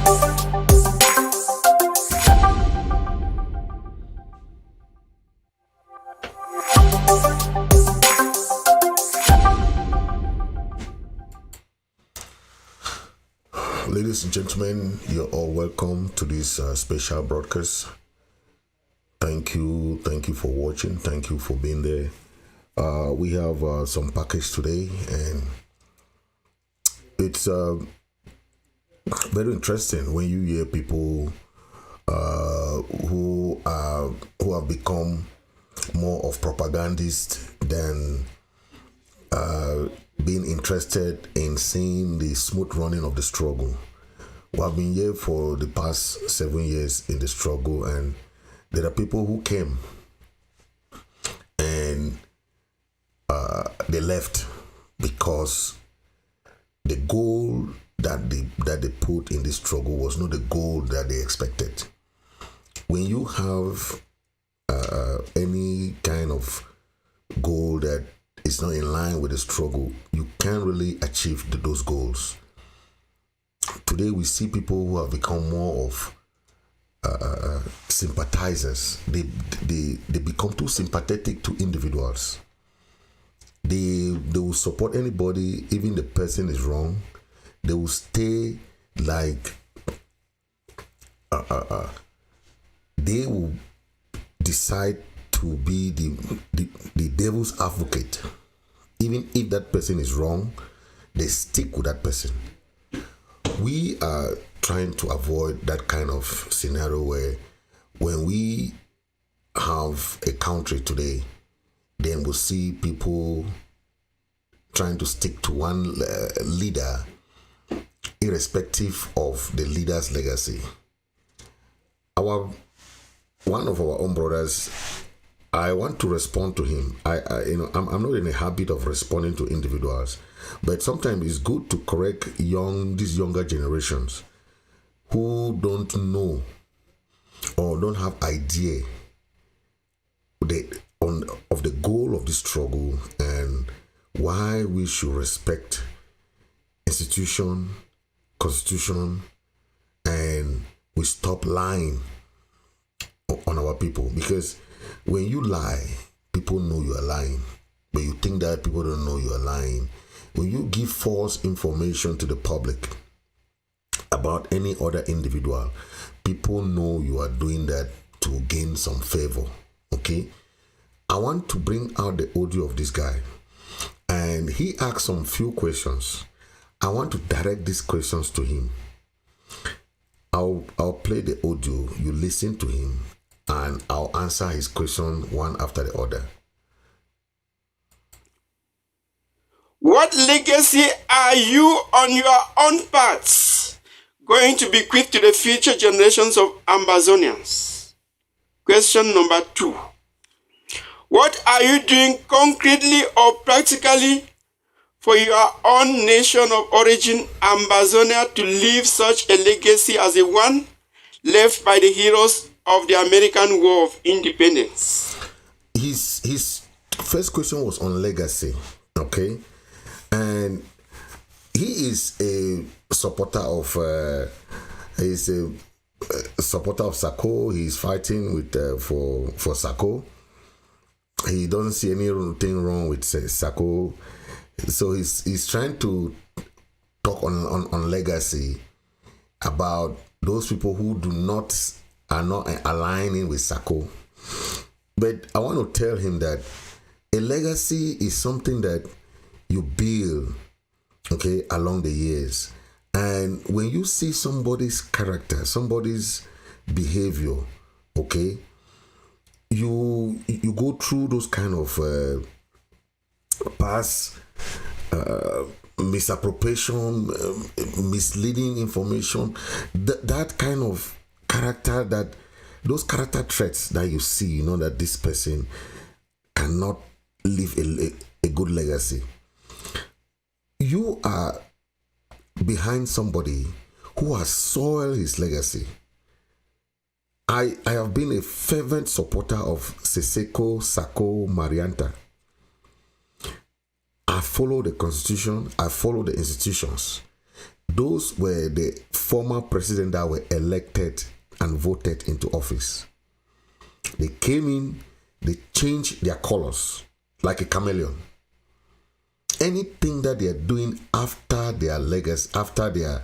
Ladies and gentlemen, you're all welcome to this special broadcast. Thank you for watching. Thank you for being there. We have some package today, and it's very interesting when you hear people who have become more of propagandists than being interested in seeing the smooth running of the struggle. We have been here for the past 7 years in the struggle, and there are people who came and they left because the goal that they put in this struggle was not the goal that they expected. When you have any kind of goal that is not in line with the struggle, you can't really achieve those goals. Today we see people who have become more of sympathizers. They become too sympathetic to individuals. They will support anybody, even the person is wrong. They will stay like they will decide to be the devil's advocate. Even if that person is wrong, they stick with that person. We are trying to avoid that kind of scenario where when we have a country today, then we'll see people trying to stick to one leader irrespective of the leader's legacy. One of our own brothers, I want to respond to him. I'm not in a habit of responding to individuals, but sometimes it's good to correct these younger generations who don't know or don't have idea of the goal of this struggle and why we should respect institution, constitution, and we stop lying on our people. Because when you lie, people know you are lying, but you think that people don't know you are lying. When you give false information to the public about any other individual, people know you are doing that to gain some favor. Okay? I want to bring out the audio of this guy, and he asked some few questions. I want to direct these questions to him. I'll play the audio, you listen to him, and I'll answer his question one after the other. What legacy are you on your own parts going to bequeath to the future generations of Ambazonians? Question number 2. What are you doing concretely or practically for your own nation of origin, Ambazonia, to leave such a legacy as the one left by the heroes of the American War of Independence? His first question was on legacy, okay? And he is a supporter of Sako. He's fighting with for Sako. He doesn't see anything wrong with Sako, so he's trying to talk on legacy about those people who are not aligning with Sako. But I want to tell him that a legacy is something that you build, okay, along the years. And when you see somebody's character, somebody's behavior, okay, you go through those kind of past misappropriation, misleading information, that kind of character, those character traits that you see, you know that this person cannot leave a good legacy. You are behind somebody who has soiled his legacy. I have been a fervent supporter of Seseko, Sako, Marianta. I follow the constitution, I follow the institutions. Those were the former presidents that were elected and voted into office. They came in, they changed their colors like a chameleon. Anything that they are doing after their legacy, after their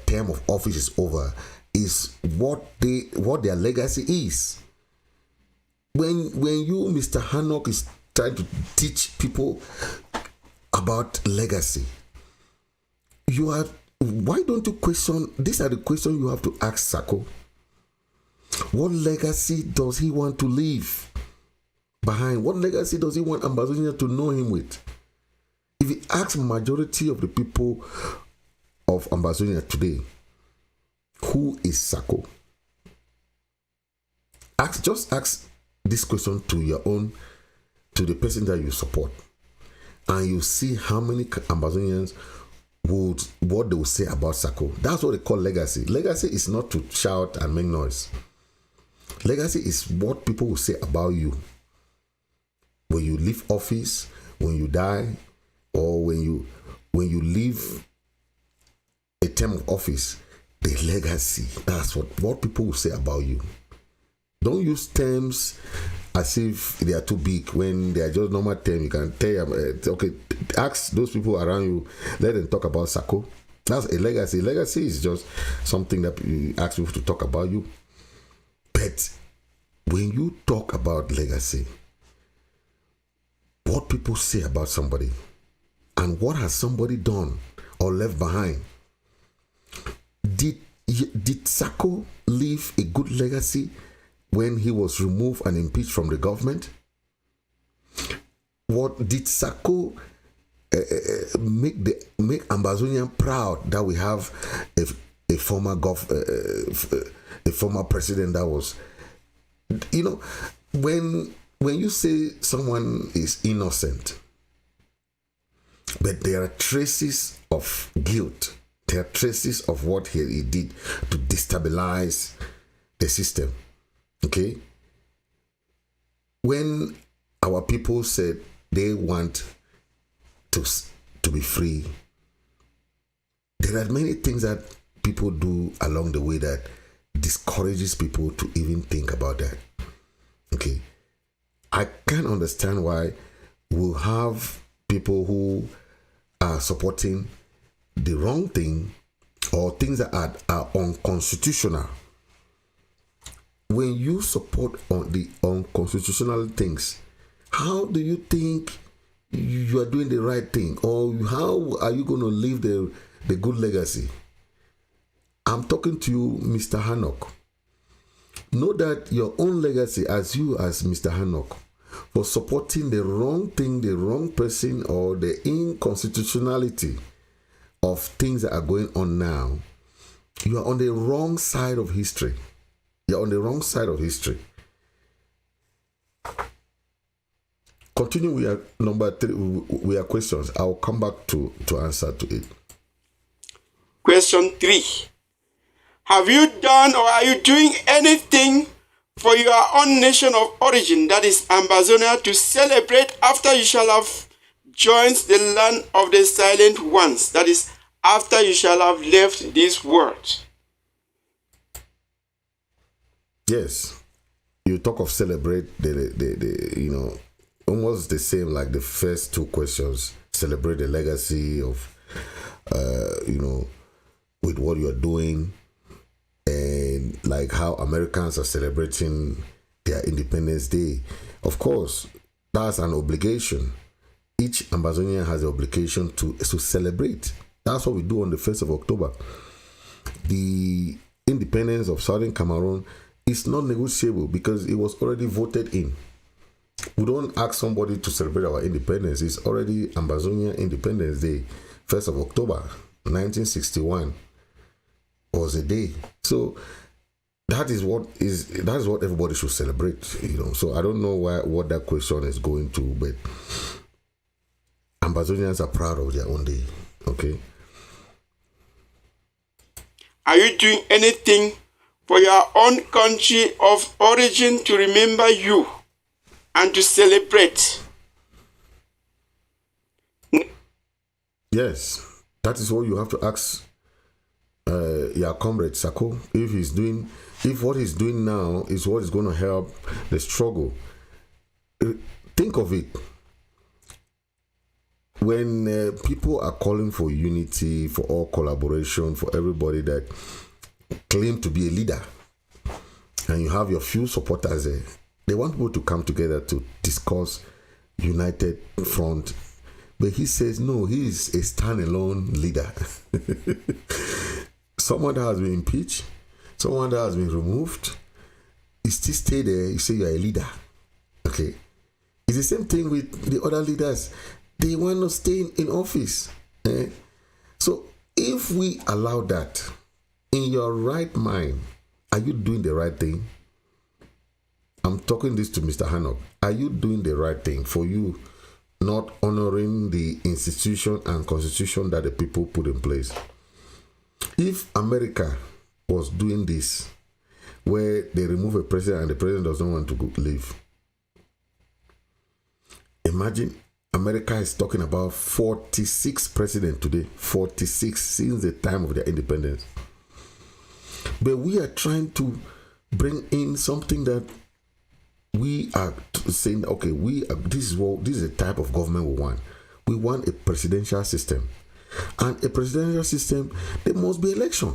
term of office is over, is what their legacy is. When you, Mr. Honack, is trying to teach people about legacy, why don't you question? These are the questions you have to ask Sako. What legacy does he want to leave behind? What legacy does he want Ambazonia to know him with? If he asks majority of the people of Ambazonia today, who is Sako? Just ask this question to the person that you support, and you see how many Ambazonians what they will say about Sako. That's what they call legacy. Legacy is not to shout and make noise. Legacy is what people will say about you when you leave office, when you die, or when you leave a term of office. The legacy, that's what people will say about you. Don't use terms as if they are too big when they are just normal terms. You can tell them, okay, ask those people around you, let them talk about Sako. That's a legacy. Legacy is just something that you ask people to talk about you. But when you talk about legacy, what people say about somebody and what has somebody done or left behind. Did Sako leave a good legacy when he was removed and impeached from the government? What did Sako make Ambazonia proud that we have a former president that was, when you say someone is innocent, but there are traces of guilt, there are traces of what he did to destabilize the system. Okay? When our people said they want to be free, there are many things that people do along the way that discourages people to even think about that. Okay? I can't understand why we'll have people who are supporting the wrong thing or things that are unconstitutional. When you support on the unconstitutional things, how do you think you are doing the right thing? Or how are you going to leave the good legacy? I'm talking to you, Mr. Honack. Know that your own legacy as Mr. Honack, for supporting the wrong thing, the wrong person, or the inconstitutionality of things that are going on now, you are on the wrong side of history. You're on the wrong side of history. Continue with your number 3, with your questions. I'll come back to answer to it. Question 3. Have you done or are you doing anything for your own nation of origin, that is Ambazonia, to celebrate after you shall have joined the land of the silent ones, that is after you shall have left this world? Yes. You talk of celebrate the almost the same like the first 2 questions. Celebrate the legacy of with what you're doing, and like how Americans are celebrating their Independence Day. Of course, that's an obligation. Each Ambazonian has the obligation to celebrate. That's what we do on the 1st of October. The independence of Southern Cameroon is not negotiable because it was already voted in. We don't ask somebody to celebrate our independence. It's already Ambazonia Independence Day, 1st of October, 1961 was a day. So that is what everybody should celebrate. So I don't know what that question is going to, but Ambazonians are proud of their own day. Okay. Are you doing anything for your own country of origin to remember you and to celebrate? Yes, that is what you have to ask your comrade Sako, if what he's doing now is what is going to help the struggle, think of it. When people are calling for unity, for all collaboration, for everybody that claim to be a leader, and you have your few supporters there, they want people to come together to discuss united front. But he says, no, he is a standalone leader. Someone that has been impeached, someone that has been removed, you still stay there, you say you're a leader. Okay. It's the same thing with the other leaders. They want to stay in office. So if we allow that, in your right mind, are you doing the right thing? I'm talking this to Mr. Honack. Are you doing the right thing for you not honoring the institution and constitution that the people put in place? If America was doing this, where they remove a president and the president does not want to leave, imagine America is talking about 46 presidents today, 46 since the time of their independence. But we are trying to bring in something that we are saying, okay, this is the type of government we want. We want a presidential system. And a presidential system, there must be election.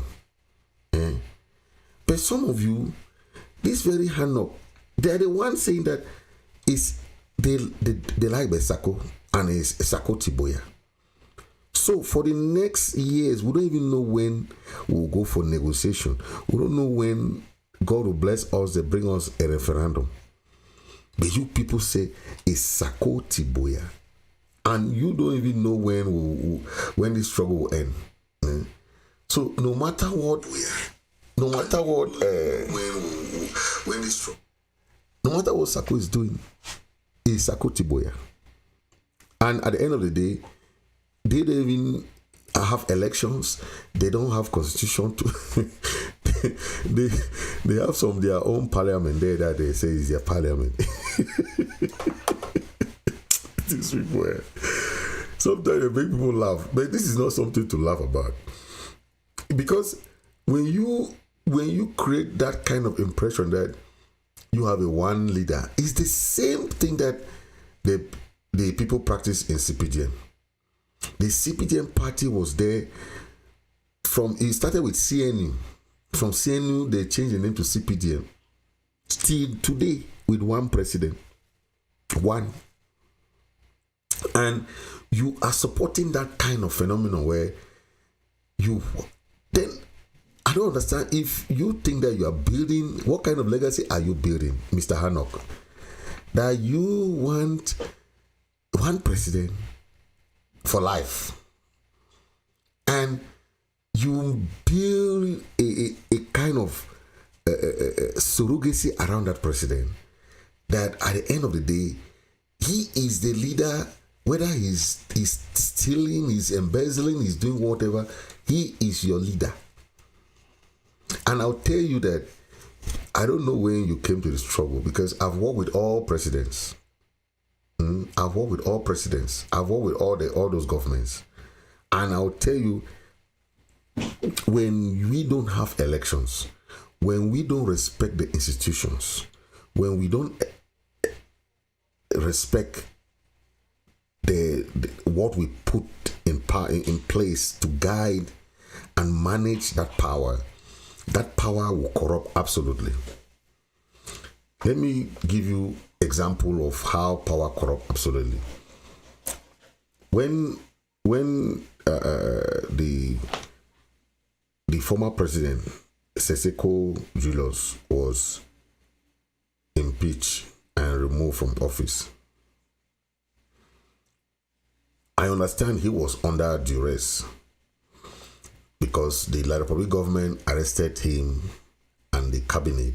But some of you, this very hand up, they're the ones saying that they like Besako and it's Sako Tiboya. So for the next years, we don't even know when we'll go for negotiation. We don't know when God will bless us, they bring us a referendum. But you people say it's Sako Tiboya. And you don't even know when this struggle will end. So no matter what Sako is doing, is Sako Tiboya. And at the end of the day, they don't even have elections. They don't have constitution to. they have some of their own parliament there that they say is their parliament. These people, sometimes they make people laugh, but this is not something to laugh about. Because when you create that kind of impression that you have a one leader, it's the same thing that the people practice in CPDM. The CPDM party was there it started with CNU. From CNU, they changed the name to CPDM. Still today, with one president. One. And you are supporting that kind of phenomenon where then I don't understand if you think that you are building, what kind of legacy are you building, Mr. Honack? That you want one president for life. And you build a kind of surrogacy around that president. That at the end of the day, he is the leader, whether he's stealing, he's embezzling, he's doing whatever, he is your leader. And I'll tell you that I don't know when you came to this trouble, because I've worked with all presidents. I've worked with all presidents. I've worked with all those governments. And I'll tell you, when we don't have elections, when we don't respect the institutions, when we don't respect what we put in place to guide and manage that power will corrupt absolutely. Let me give you example of how power corrupt absolutely. When the former president Seseko Julius was impeached and removed from office, I understand he was under duress because the La Republic government arrested him and the cabinet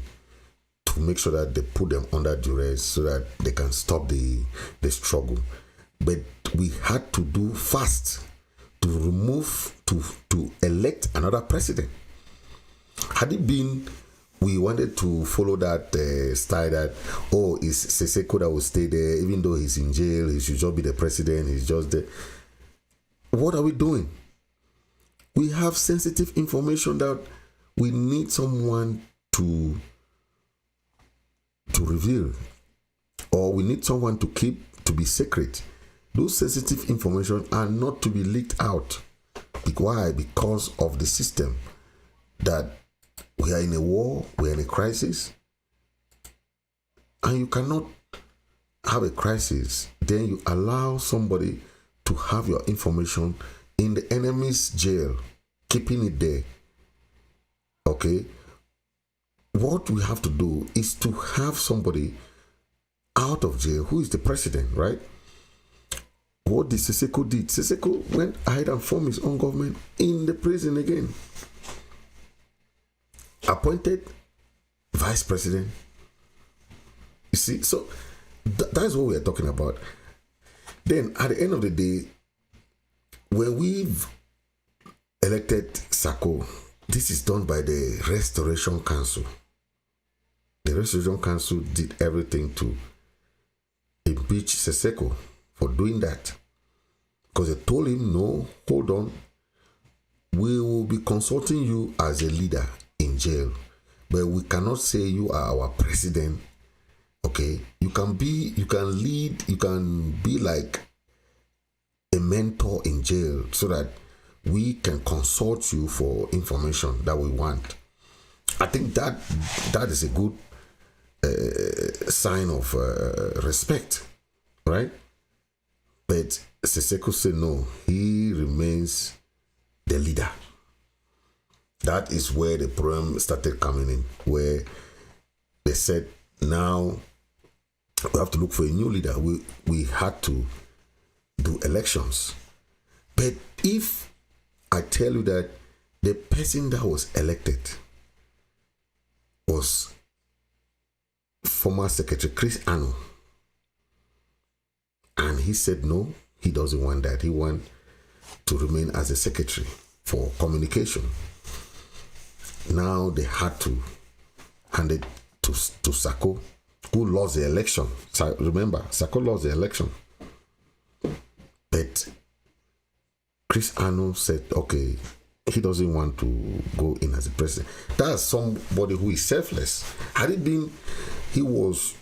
to make sure that they put them under duress so that they can stop the struggle. But we had to do fast to elect another president. Had it been we wanted to follow that style that, it's Seseko that will stay there, even though he's in jail, he should just be the president, he's just there. What are we doing? We have sensitive information that we need someone to reveal, or we need someone to keep to be secret. Those sensitive information are not to be leaked out. Why? Because of the system that we are in a war, we are in a crisis, and you cannot have a crisis, then you allow somebody to have your information in the enemy's jail, keeping it there. Okay? What we have to do is to have somebody out of jail who is the president, right? What did Siseko did? Siseko went ahead and formed his own government in the prison again. Appointed vice president. You see, so that's what we are talking about. Then at the end of the day, when we've elected Sako, this is done by the Restoration Council. The Restoration Council did everything to impeach Siseko for doing that. Because they told him, no, hold on. We will be consulting you as a leader in jail, but we cannot say you are our president. Okay, you can lead, you can be like a mentor in jail so that we can consult you for information that we want. I think that is a good sign of respect, right? But Siseko said no, he remains the leader. That is where the problem started coming in, where they said, now we have to look for a new leader. We had to do elections. But if I tell you that the person that was elected was former Secretary Chris Ano, and he said no, he doesn't want that. He wants to remain as a secretary for communication. Now they had to hand it to Sako, who lost the election. So remember, Sako lost the election. But Chris Ano said, okay, he doesn't want to go in as a president. That's somebody who is selfless. Had it been he was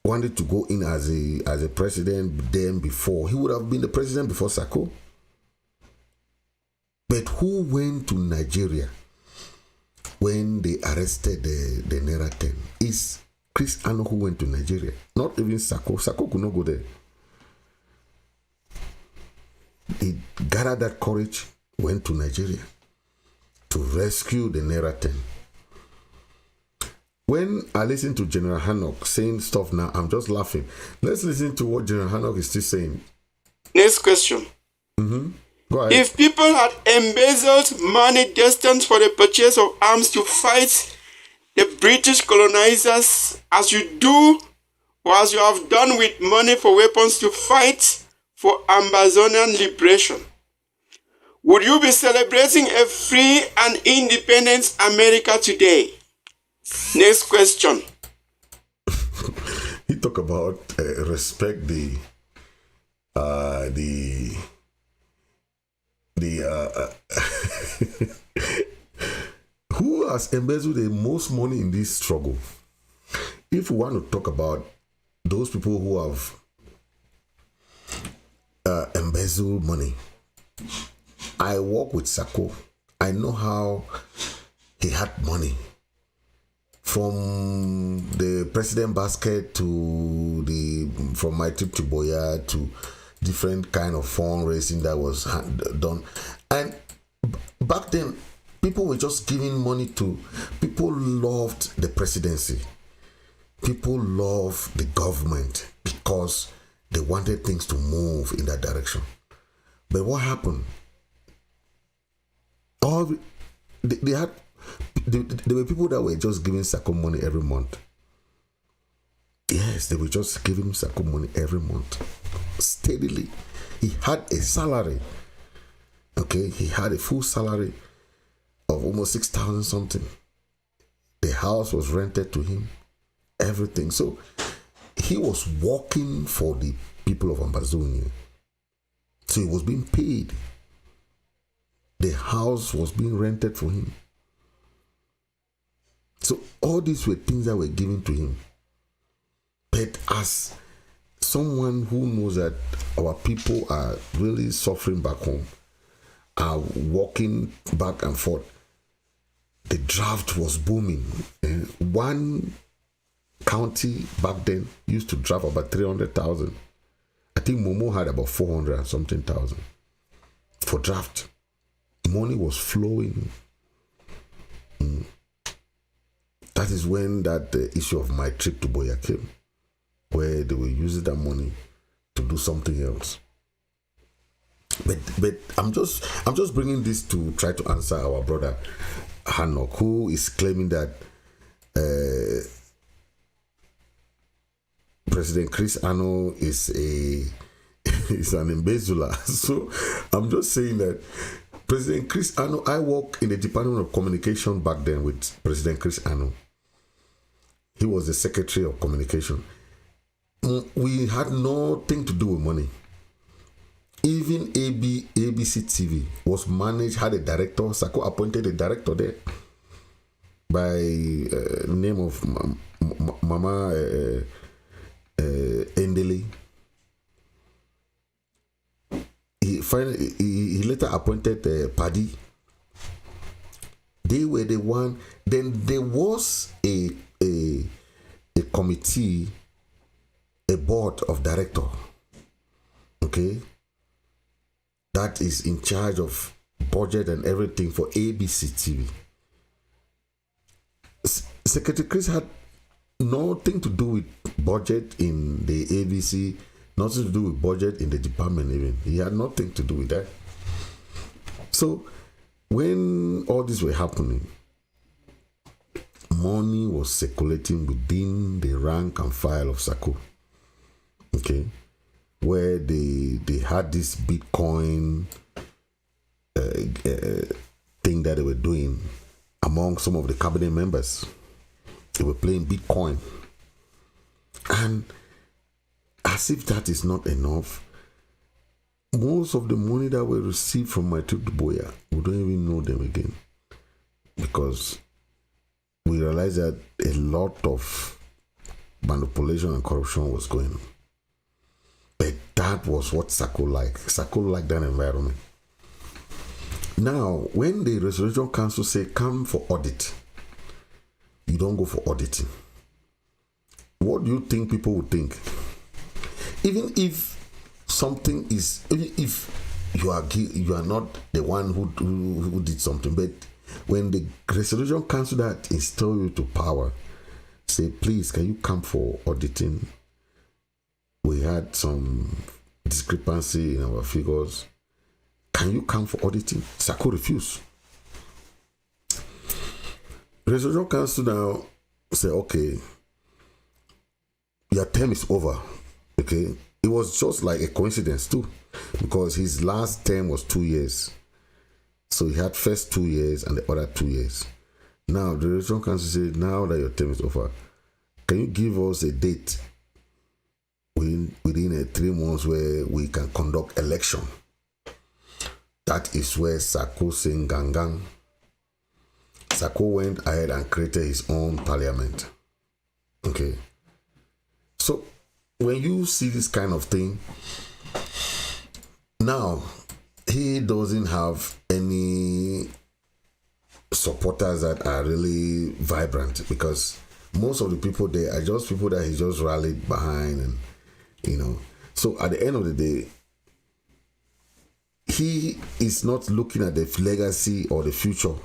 wanted to go in as a president then before, he would have been the president before Sako. But who went to Nigeria when they arrested the Naira 10? Is Chris Ano who went to Nigeria, not even Sako. Sako could not go there. He gathered that courage, went to Nigeria to rescue the Naira 10. When I listen to General Honack saying stuff now, I'm just laughing. Let's listen to what General Honack is still saying. Next question. Go ahead. If people had embezzled money destined for the purchase of arms to fight the British colonizers, as you do, or as you have done with money for weapons to fight for Ambazonian liberation, would you be celebrating a free and independent America today? Next question. He talk about respect who has embezzled the most money in this struggle? If we want to talk about those people who have embezzled money, I work with Sako. I know how he had money. From the president basket from my trip to Boya to different kind of fundraising that was done. And back then, people were just giving money to, people loved the presidency. People loved the government because they wanted things to move in that direction. But what happened? There were people that were just giving Sako money every month. Yes, they were just giving Sako money every month. Steadily. He had a salary. Okay, he had a full salary of almost 6,000 something. The house was rented to him. Everything. So he was working for the people of Ambazonia. So he was being paid. The house was being rented for him. So all these were things that were given to him. But as someone who knows that our people are really suffering back home, are walking back and forth, the draft was booming. One county back then used to draft about 300,000. I think Momo had about 400 and something thousand for draft. Money was flowing. That is when that issue of my trip to Boya came, where they were using that money to do something else. But I'm just bringing this to try to answer our brother Honack, who is claiming that President Chris Ano is an embezzler. So I'm just saying that President Chris Ano, I work in the Department of Communication back then with President Chris Ano. He was the Secretary of Communication. We had nothing to do with money. Even ABC TV was managed, had a director. Sako appointed a director there by name of Mama Endele. He later appointed Paddy. They were the one. Then there was a committee, a board of director. Okay, that is in charge of budget and everything for ABC TV. Secretary Chris had nothing to do with budget in the ABC, nothing to do with budget in the department even. He had nothing to do with that. So when all this were happening, money was circulating within the rank and file of Sako. Okay, where they had this Bitcoin thing that they were doing among some of the cabinet members. They were playing Bitcoin. And as if that is not enough, most of the money that we received from my trip to Boya, we don't even know them again. Because we realized that a lot of manipulation and corruption was going on. But that was what Sako liked. Sako liked that environment. Now, when the Resolution Council say come for audit, you don't go for auditing. What do you think people would think? Even if something is, even if you are not the one who did something, but when the Resolution Council that install you to power say, please, can you come for auditing? We had some discrepancy in our figures. Can you come for auditing? Sako refused. Resolution Council now say, okay, your term is over. Okay, it was just like a coincidence too, because his last term was 2 years. So he had first 2 years and the other 2 years. Now the Resolution Council said, now that your term is over, can you give us a date within 3 months where we can conduct election? That is where Sako saying Gangang. Sako went ahead and created his own parliament. Okay. So when you see this kind of thing, now he doesn't have any supporters that are really vibrant, because most of the people there are just people that he just rallied behind, and so at the end of the day, he is not looking at the legacy or the future,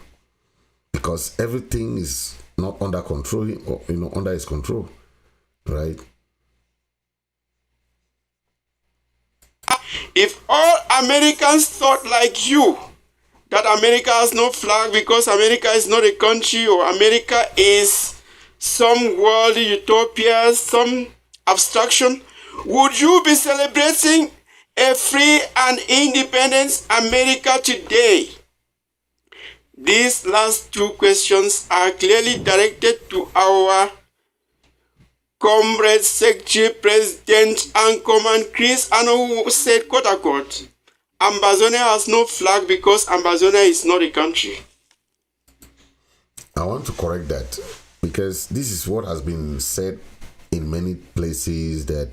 because everything is not under control, or under his control, right? If all Americans thought like you, that America has no flag because America is not a country, or America is some world utopia, some abstraction, would you be celebrating a free and independent America today? These last two questions are clearly directed to our Comrade, Secretary, President, and Command Chris Ano, who said, quote unquote, Ambazonia has no flag because Ambazonia is not a country. I want to correct that because this is what has been said in many places that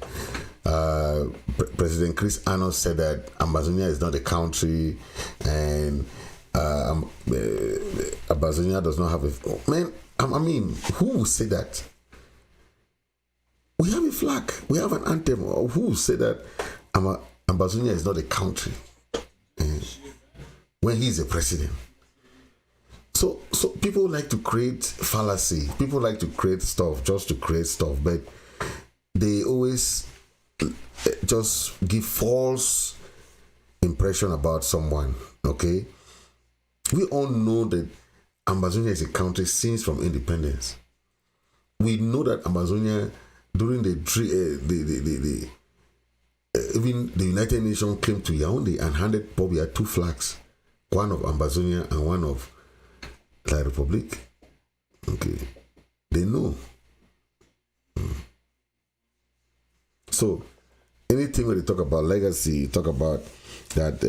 President Chris Ano said that Ambazonia is not a country and Ambazonia does not have a... Man, I mean, who will say that? We have a flag, we have an anthem. Who will say that Ambazonia is not a country when he is a president? So people like to create fallacy. People like to create stuff just to create stuff, but they always just give false impression about someone. Okay, we all know that Ambazonia is a country since from independence. We know that Ambazonia during even the United Nations came to Yaoundé and handed Bobia 2 flags, one of Ambazonia and one of La Republique. Okay, they know. So anything when they talk about legacy, talk about that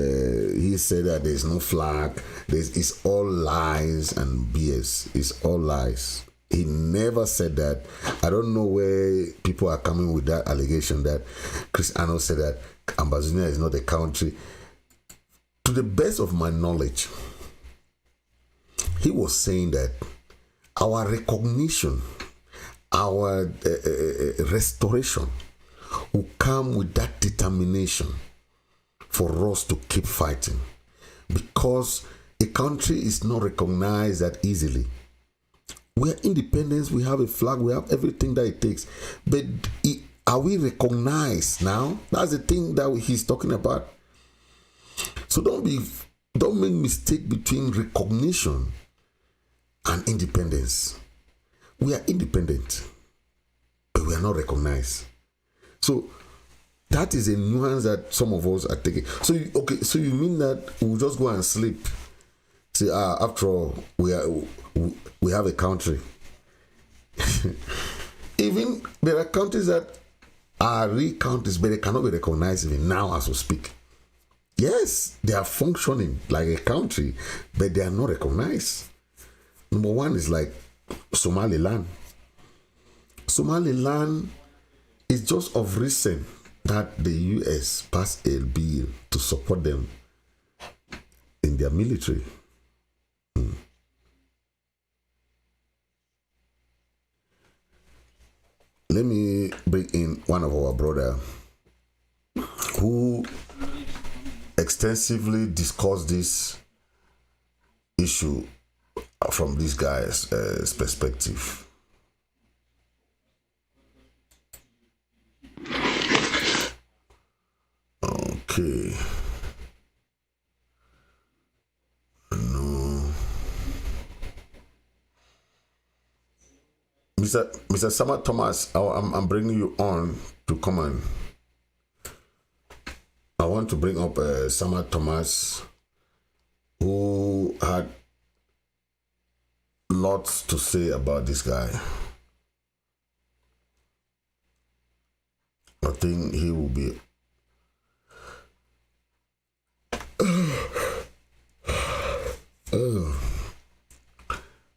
he said that there's no flag, it's all lies and BS. It's all lies. He never said that. I don't know where people are coming with that allegation that Chris Ano said that Ambazonia is not a country. To the best of my knowledge, he was saying that our recognition, our restoration will come with that determination for us to keep fighting, because a country is not recognized that easily. We are independent, we have a flag, we have everything that it takes, but are we recognized now? That's the thing that he's talking about. So don't make mistake between recognition and independence. We are independent, but we are not recognized. So that is a nuance that some of us are taking. So you mean that we'll just go and sleep? Say, after all, we have a country. Even there are countries that are real countries, but they cannot be recognized even now as we speak. Yes, they are functioning like a country, but they are not recognized. Number one is like Somaliland. Somaliland is just of recent that the US passed a bill to support them in their military. Let me bring in one of our brother who extensively discussed this issue from this guy's perspective. Okay. No. Mr. Sama Thomas, I'm bringing you on to come on. I want to bring up Sama Thomas, who had lots to say about this guy. I think he will be...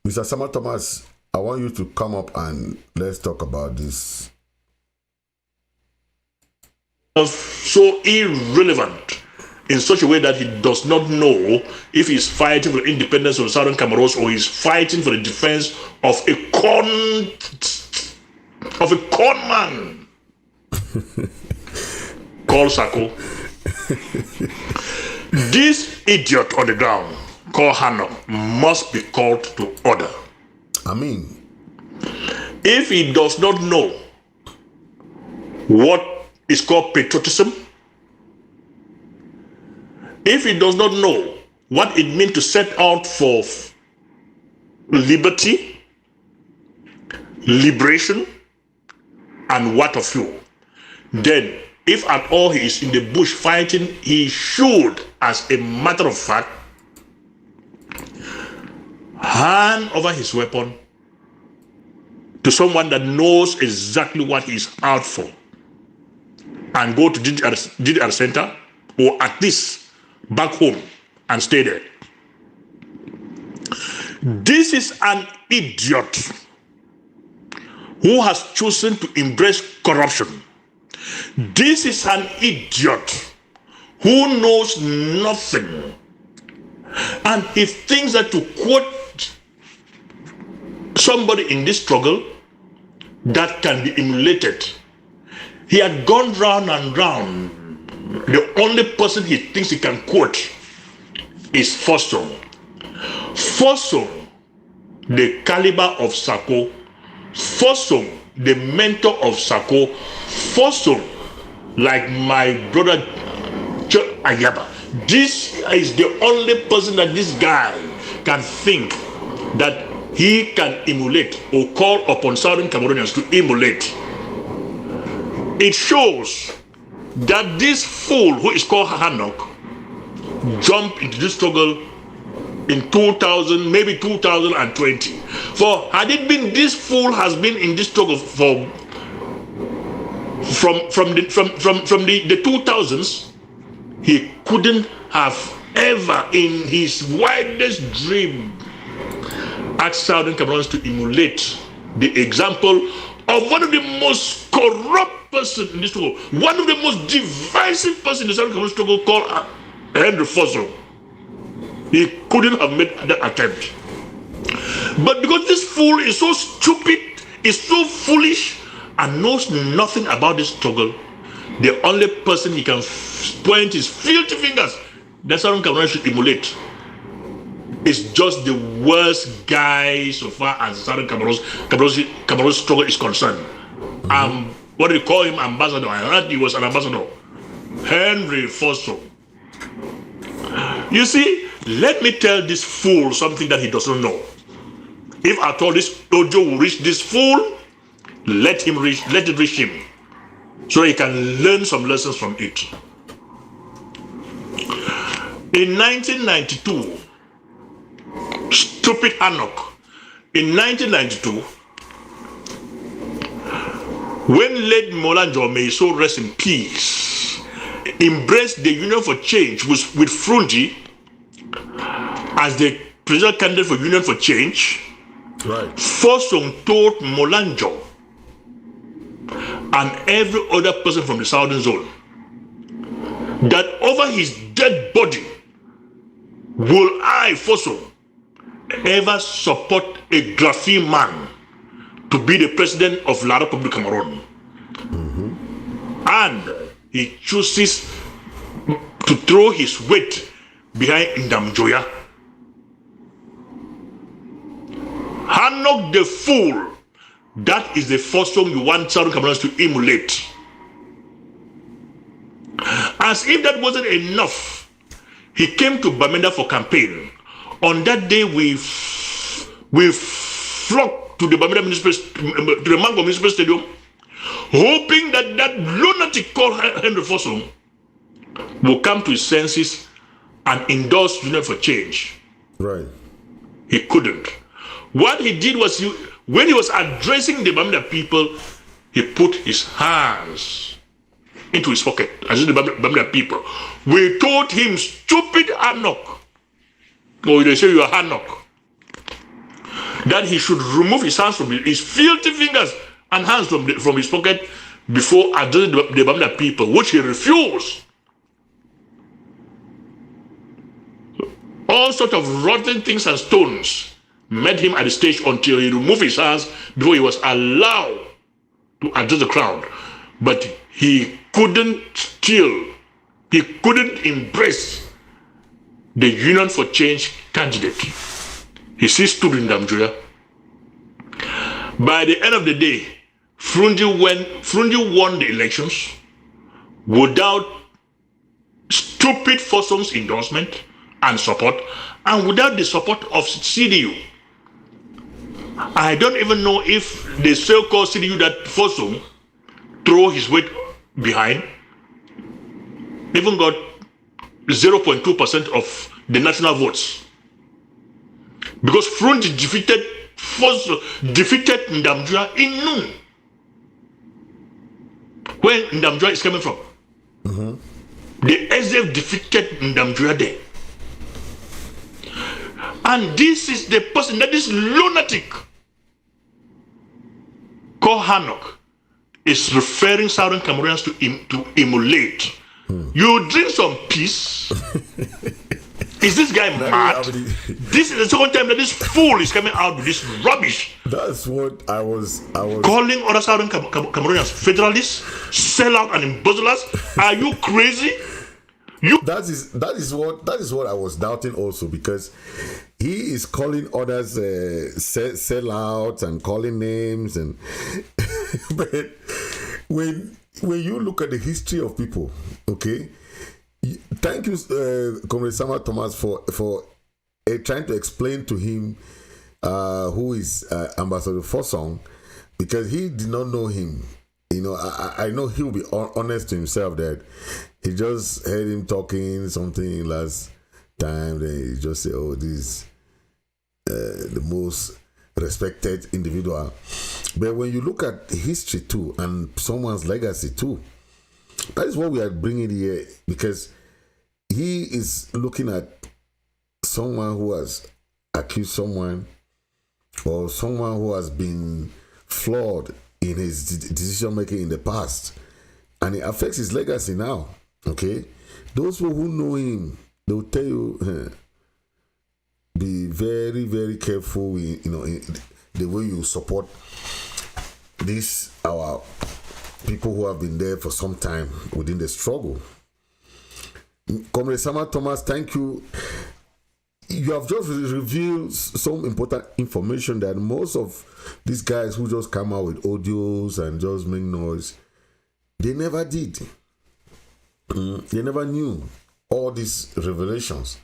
Mr. Sama Thomas, I want you to come up and let's talk about this. So irrelevant in such a way that he does not know if he's fighting for the independence of Southern Cameroon or he's fighting for the defense of a con man called Sako. This idiot on the ground called Honack must be called to order. I mean, if he does not know what is called patriotism, if he does not know what it means to set out for liberty, liberation, and what of you, then if at all he is in the bush fighting, he should, as a matter of fact, hand over his weapon to someone that knows exactly what he is out for, and go to GDR Center, or at least back home and stay there. This is an idiot who has chosen to embrace corruption. This is an idiot who knows nothing, and he thinks that to quote somebody in this struggle that can be emulated. He had gone round and round. The only person he thinks he can quote is Fosso. Fosso, the caliber of Sako. Fosso, the mentor of Sako. Fosso, like my brother Ayaba. This is the only person that this guy can think that he can emulate or call upon Southern Cameroonians to emulate. It shows that this fool who is called Honack jumped into this struggle in 2000, maybe 2020. For had it been this fool has been in this struggle from the 2000s, he couldn't have ever in his wildest dream asked Southern Cameroonians to emulate the example of one of the most corrupt person in this struggle, one of the most divisive person in the Southern Cameroon struggle called Henry Fosso. He couldn't have made that attempt. But because this fool is so stupid, is so foolish, and knows nothing about this struggle, the only person he can point his filthy fingers that Southern Cameroon should emulate is just the worst guy so far as Southern Cameroon struggle is concerned. What do you call him? Ambassador. I heard he was an ambassador. Henry Fosso. You see, let me tell this fool something that he doesn't know. If at all this audio will reach this fool, let it reach him, so he can learn some lessons from it. In 1992, stupid Honack, in 1992, when late Molanjo, may so rest in peace, embraced the Union for Change with Frunji as the presidential candidate for Union for Change, right, Fossum told Molanjo and every other person from the Southern Zone that over his dead body will I, Fossum, ever support a graffiti man to be the president of La Republic Cameroon. And he chooses to throw his weight behind Ndamjoya. Honack the fool, that is the first song you want Southern Cameroonians to emulate. As if that wasn't enough, he came to Bamenda for campaign. On that day, we flocked to the Bamenda to the Mango Municipal Stadium, hoping that that lunatic called Henry Fosso will come to his senses and endorse Union for Change. Right. He couldn't. What he did was, when he was addressing the Bamenda people, he put his hands into his pocket, as the Bamenda people. We told him, stupid Honack, or they say you are Honack, that he should remove his hands from his filthy fingers and hands from his pocket before addressing the Bamenda people, which he refused. All sorts of rotten things and stones met him at the stage until he removed his hands before he was allowed to address the crowd. But he couldn't embrace the Union for Change candidate. He still stood in Ndamjoya. By the end of the day, Frunji won the elections without stupid Fossum's endorsement and support, and without the support of CDU. I don't even know if the so-called CDU that Fossum threw his weight behind even got 0.2% of the national votes. Because Frunji defeated Ndamjoya in noon. Where Ndamjoya is coming from. The SDF defeated Ndamjuade. And this is the person that is lunatic called Honack is referring Southern Cameroonians to emulate. You drink some peace. Is this guy mad? This is the second time that this fool is coming out with this rubbish. That's what I was calling other Southern Cameroonians federalists, sellout and embezzlers. Are you crazy? That is what I was doubting also, because he is calling others sellouts and calling names, and but when you look at the history of people, okay. Thank you, Comrade Samuel Thomas, for trying to explain to him who is Ambassador Fosong, because he did not know him. You know, I know he will be honest to himself that he just heard him talking something last time. Then he just said, "Oh, this is the most respected individual." But when you look at history too and someone's legacy too, that is what we are bringing here, because he is looking at someone who has accused someone, or someone who has been flawed in his decision making in the past, and it affects his legacy now. Okay, those who know him, they will tell you, be very, very careful. In the way you support this our people who have been there for some time within the struggle. Comrade Samuel Thomas, thank you. You have just revealed some important information that most of these guys who just come out with audios and just make noise, they never did. They never knew all these revelations.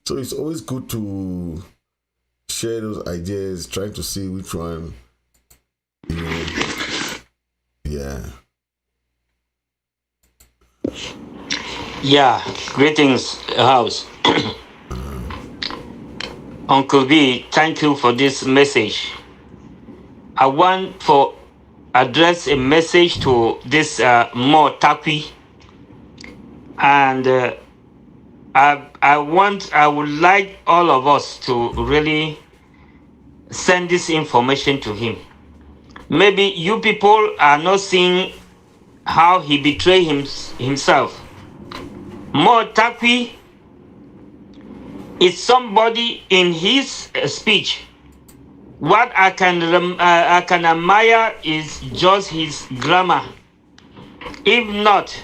So it's always good to share those ideas, trying to see which one, yeah. Yeah, greetings, house. Uncle B, thank you for this message. I want to address a message to this Mo Takwi, and I would like all of us to really send this information to him. Maybe you people are not seeing how he betrayed himself. Mo Takwi is somebody in his speech. What I can admire is just his grammar. If not,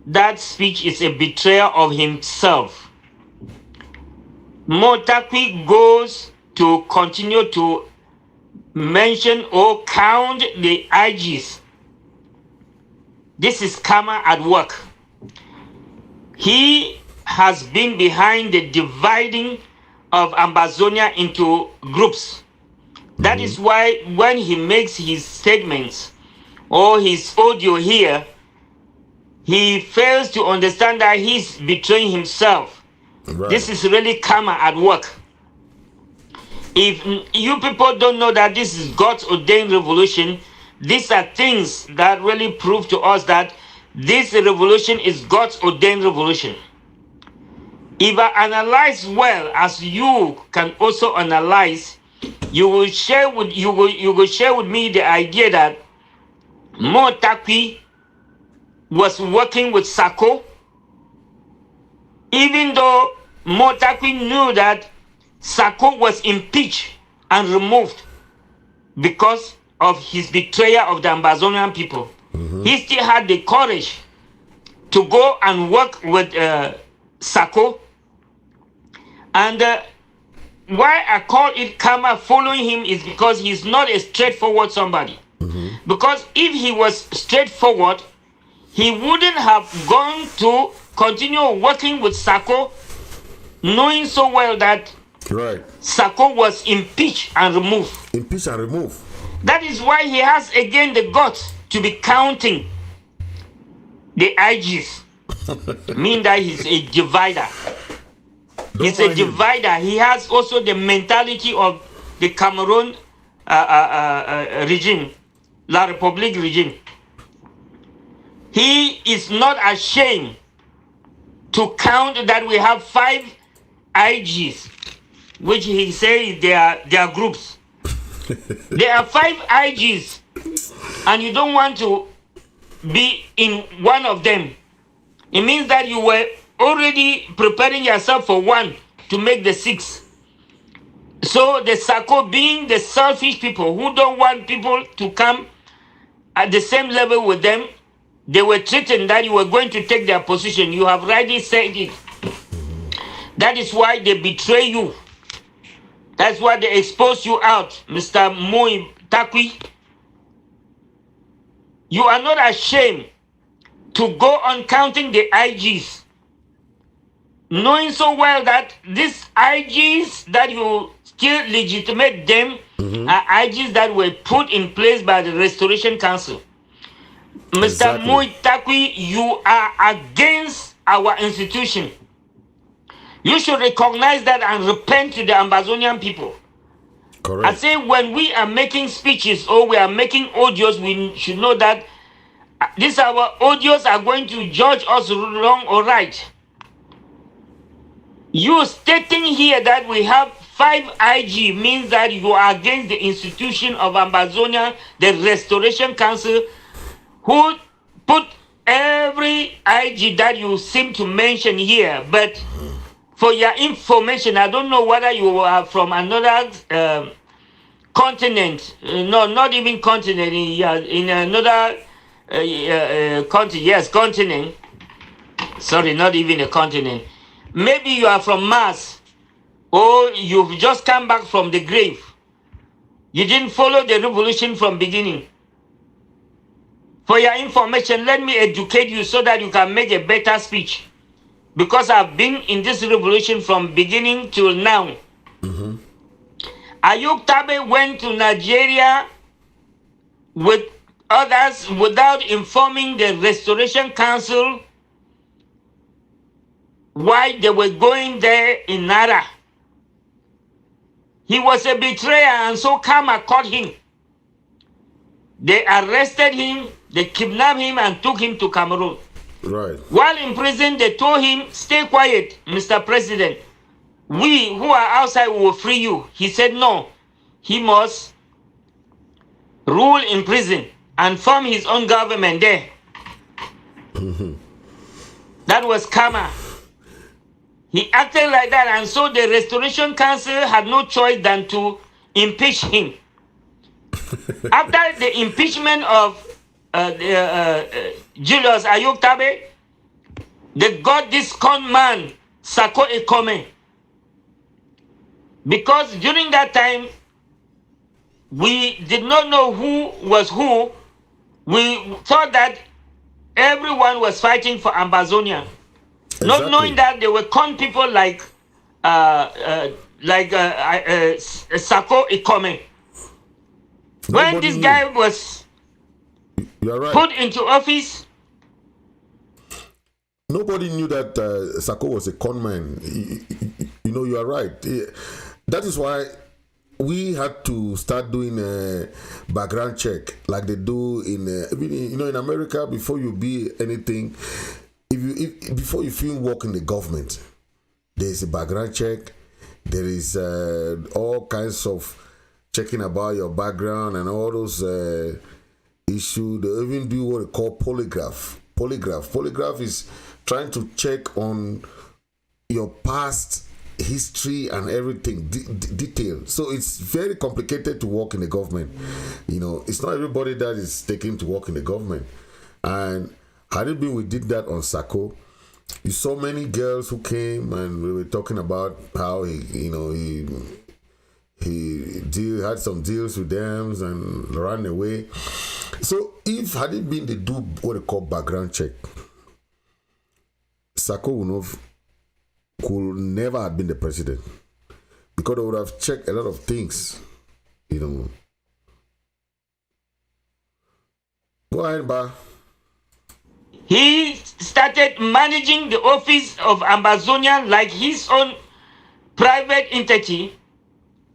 that speech is a betrayal of himself. Mo Takwi goes to continue to mention or count the IGs. This is karma at work. He has been behind the dividing of Ambazonia into groups. That is why when he makes his statements or his audio here, he fails to understand that he's betraying himself. Right. This is really karma at work. If you people don't know that this is God's ordained revolution, these are things that really prove to us that this revolution is God's ordained revolution. If I analyze well, as you can also analyze, you will share with me the idea that Mo Takwi was working with Sako, even though Mo Takwi knew that Sako was impeached and removed because of his betrayal of the Ambazonian people. He still had the courage to go and work with Sako. And why I call it karma following him is because he's not a straightforward somebody. Because if he was straightforward, he wouldn't have gone to continue working with Sako, knowing so well that Sako was impeached and removed. That is why he has again the guts to be counting the IGs. Mean that he's a divider. He's a divider. He has also the mentality of the Cameroon regime, La République regime. He is not ashamed to count that we have 5 IGs, which he says they are groups. There are 5 IGs, and you don't want to be in one of them. It means that you were already preparing yourself for one to make the 6. So the Sako, being the selfish people who don't want people to come at the same level with them, they were threatened that you were going to take their position. You have rightly said it. That is why they betray you. That's why they expose you out, Mr. Moi Takwi. You are not ashamed to go on counting the IGs, knowing so well that these IGs that you still legitimate them are IGs that were put in place by the Restoration Council. Mr. Moi Takwi, you are against our institution. You should recognize that and repent to the Ambazonian people. Correct. I say when we are making speeches or we are making audios, we should know that these our audios are going to judge us wrong or right. You stating here that we have 5 IG means that you are against the institution of Ambazonia, the Restoration Council, who put every IG that you seem to mention here. But for your information, I don't know whether you are from another continent. No, not even continent. In another continent. Yes, continent. Sorry, not even a continent. Maybe you are from Mars, or you've just come back from the grave. You didn't follow the revolution from beginning. For your information, let me educate you so that you can make a better speech. Because I've been in this revolution from beginning till now. Ayub Tabe went to Nigeria with others without informing the Restoration Council why they were going there in Nara. He was a betrayer, and so Kama caught him. They arrested him, they kidnapped him and took him to Cameroon. Right. While in prison, they told him, stay quiet, Mr. President. We who are outside will free you. He said no. He must rule in prison and form his own government there. That was Kama. He acted like that, and so the Restoration Council had no choice than to impeach him. After the impeachment of Julius Ayub Tabe, they got this con man, Sako Ekome. Because during that time, we did not know who was who. We thought that everyone was fighting for Ambazonia. Exactly. Not knowing that there were con people like Sako Ekome. When this guy was put into office, nobody knew that Sako was a con man. You know, you are right. That is why we had to start doing a background check like they do in America. Before you be anything, before you feel work in the government, there is a background check. There is all kinds of checking about your background and all those issues. They even do what they call polygraph. Polygraph is trying to check on your past history and everything, detail. So it's very complicated to work in the government. You know, it's not everybody that is taken to work in the government. And had it been we did that on Sako, you saw many girls who came and we were talking about how he had some deals with them and ran away. So if had it been they do what they call background check, Sako could never have been the president, because they would have checked a lot of things, you know. Go ahead, Ba. he started managing the office of Ambazonia like his own private entity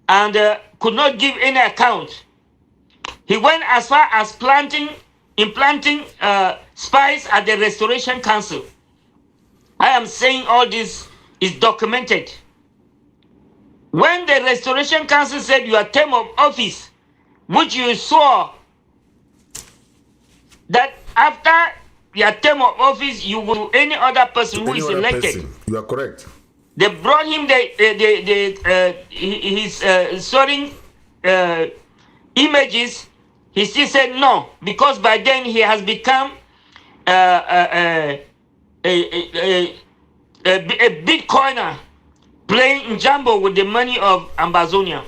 and could not give any account. He went as far as implanting spies at the Restoration Council. I am saying all this is documented. When the Restoration Council said your term of office, which you saw that after your term of office, you will any other person who is elected. You are correct. They brought him his soaring images. He still said no, because by then he has become a Bitcoiner playing in Jumbo with the money of Ambazonia.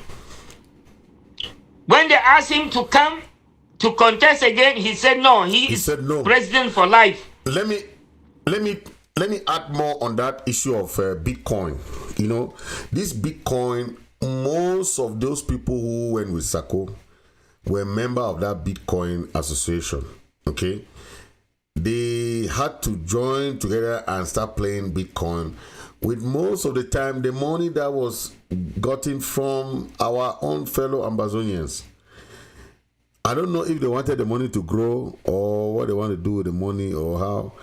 When they asked him to come to contest again, he said no. He said no. President for life. Let me add more on that issue of Bitcoin. You know, this Bitcoin, most of those people who went with Sako were member of that Bitcoin association. Okay, they had to join together and start playing Bitcoin. With most of the time, the money that was gotten from our own fellow Ambazonians. I don't know if they wanted the money to grow or what they want to do with the money or how.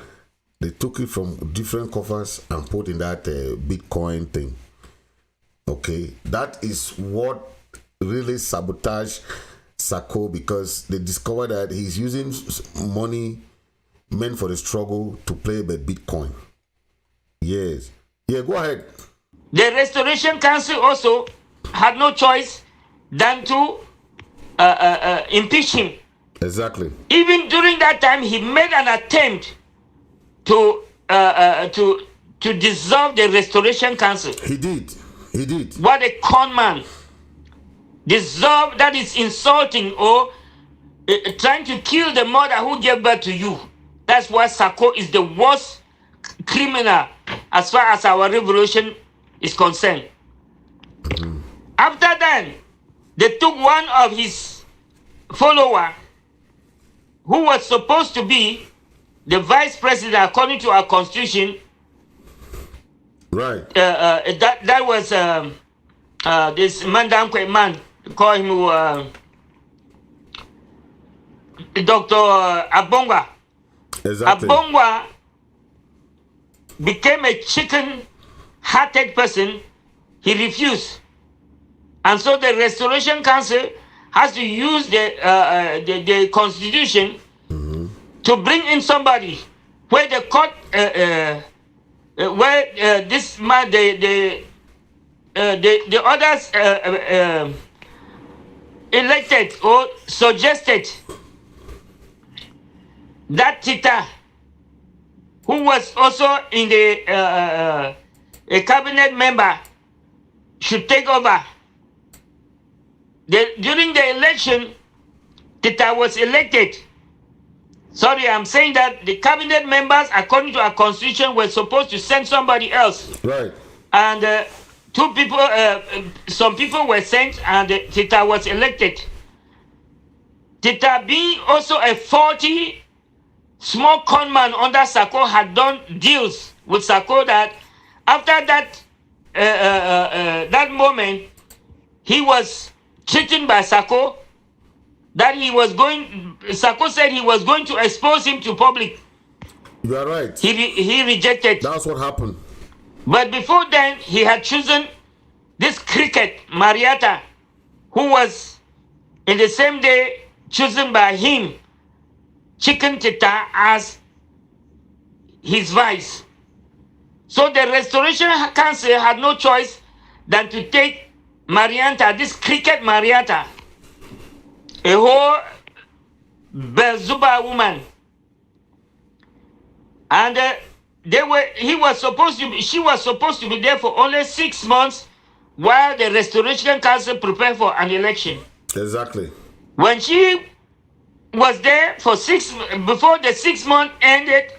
They took it from different coffers and put in that Bitcoin thing. Okay, that is what really sabotaged Sako, because they discovered that he's using money meant for the struggle to play the Bitcoin. Yes. Yeah, go ahead. The Restoration Council also had no choice than to impeach him. Exactly. Even during that time, he made an attempt to dissolve the Restoration Council. He did. What a con man. Dissolve, that is insulting or trying to kill the mother who gave birth to you. That's why Sako is the worst criminal as far as our revolution is concerned. After that, they took one of his followers who was supposed to be the vice president according to our constitution. Right. That was this Mandamkwe man, call him Dr. Abongwa. Exactly. Abongwa became a chicken-hearted person. He refused. And so the Restoration Council has to use the constitution to bring in somebody where the court, where this man, the others elected or suggested that Tita, who was also in the a cabinet member, should take over. During the election, Tita was elected. Sorry, I'm saying that the cabinet members, according to our constitution, were supposed to send somebody else. Right. And two people, some people were sent, and Tita was elected. Tita, being also a 40 small con man under Sako, had done deals with Sako that after that that moment, he was cheated by Sako, that he was going, Sako said he was going to expose him to public. You are right. He rejected. That's what happened. But before then, he had chosen this cricket, Marietta, who was in the same day chosen by him, Chicken Tita, as his vice. So the Restoration Council had no choice than to take Marietta, this cricket Marietta, a whole Belzuba woman, and she was supposed to be there for only 6 months while the Restoration Council prepared for an election. Exactly. When she was there for before the 6 months ended,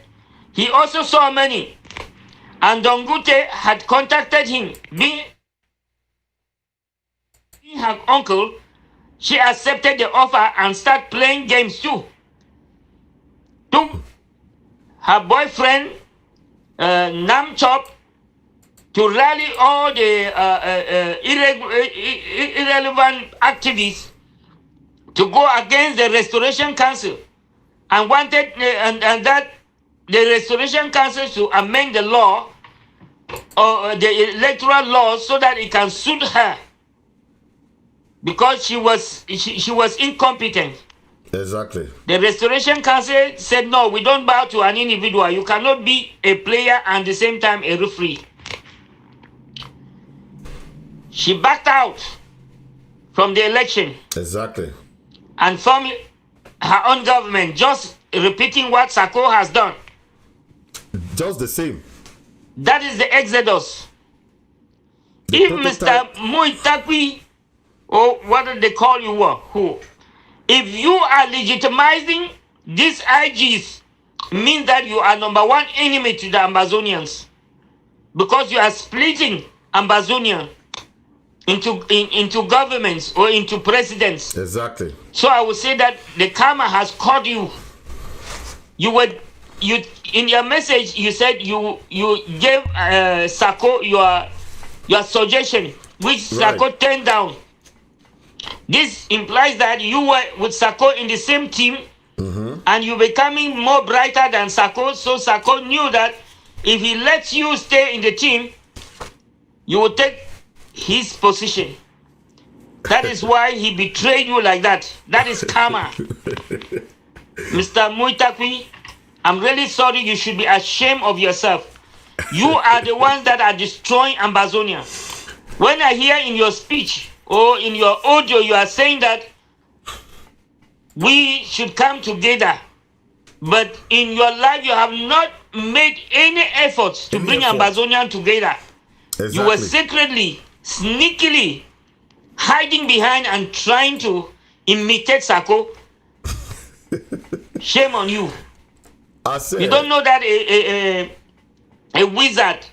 he also saw money. And Dongute had contacted him. Being her uncle, she accepted the offer and started playing games too. Took her boyfriend, Nam Chop, to rally all the irrelevant activists to go against the Restoration Council, and wanted and that the Restoration Council to amend the law or the electoral law so that it can suit her, because she was incompetent. Exactly. The Restoration Council said, no, we don't bow to an individual. You cannot be a player and at the same time a referee. She backed out from the election. Exactly. And formed her own government, just repeating what Sako has done. Just the same. That is the exodus. The If prototype. Mr. Muitakwi, or what do they call you, who? If you are legitimizing these IGs, means that you are number one enemy to the Ambazonians, because you are splitting Ambazonia into governments or into presidents. Exactly. So I would say that the karma has caught you. You in your message you said you gave Sako your suggestion, which Sako turned down. This implies that you were with Sako in the same team, and you're becoming more brighter than Sako. So Sako knew that if he lets you stay in the team, you will take his position. That is why he betrayed you like that. That is karma. Mr. Muitakwi, I'm really sorry. You should be ashamed of yourself. You are the ones that are destroying Ambazonia. When I hear in your speech or in your audio, you are saying that we should come together. But in your life, you have not made any efforts to bring Ambazonian together. Exactly. You were secretly, sneakily hiding behind and trying to imitate Sako. Shame on you. I said, You don't know that a wizard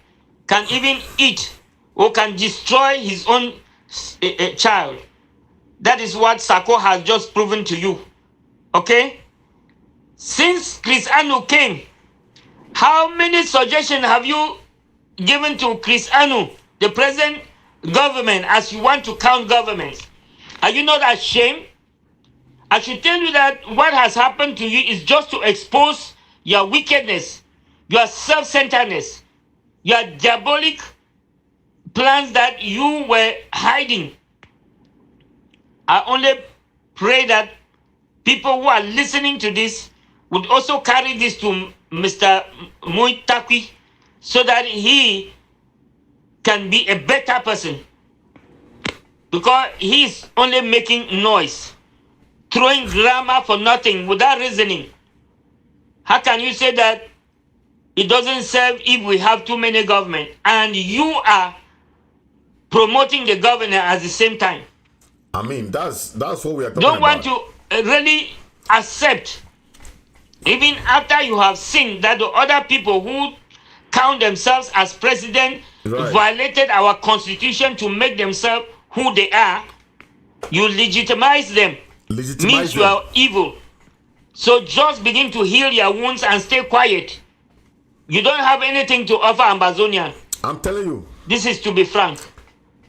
can even eat or can destroy his own child. That is what Sako has just proven to you. Okay? Since Chris Anu came, how many suggestions have you given to Chris Anu, the present government, as you want to count governments? Are you not ashamed? I should tell you that what has happened to you is just to expose your wickedness, your self-centeredness, your diabolic plans that you were hiding. I only pray that people who are listening to this would also carry this to Mr. Muitakwi so that he can be a better person. Because he's only making noise, throwing grammar for nothing without reasoning. How can you say that it doesn't serve if we have too many government and you are promoting the governor at the same time? I mean, that's what we are talking Don't about. want to really accept, even after you have seen that the other people who count themselves as president violated our constitution to make themselves who they are, you legitimize them. Means you are evil. So just begin to heal your wounds and stay quiet. You don't have anything to offer Ambazonia. I'm telling you. This is to be frank.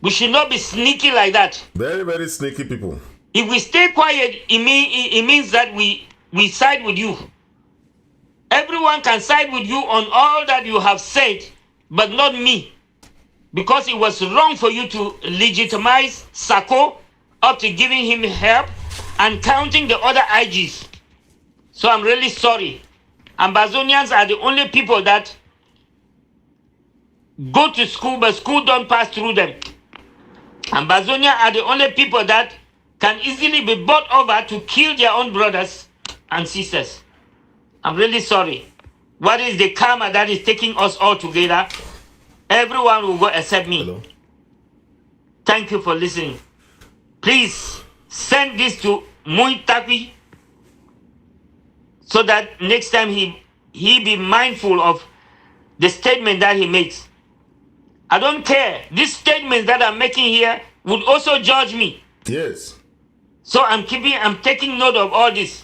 We should not be sneaky like that. Very, very sneaky people. If we stay quiet, it means that we side with you. Everyone can side with you on all that you have said, but not me. Because it was wrong for you to legitimize Sako up to giving him help and counting the other IGs. So I'm really sorry. Ambazonians are the only people that go to school, but school don't pass through them. Ambazonia are the only people that can easily be bought over to kill their own brothers and sisters. I'm really sorry. What is the karma that is taking us all together? Everyone will go except me. Hello? Thank you for listening. Please send this to Muitakwi so that next time he be mindful of the statement that he makes. I don't care. These statements that I'm making here would also judge me. Yes. So I'm taking note of all this.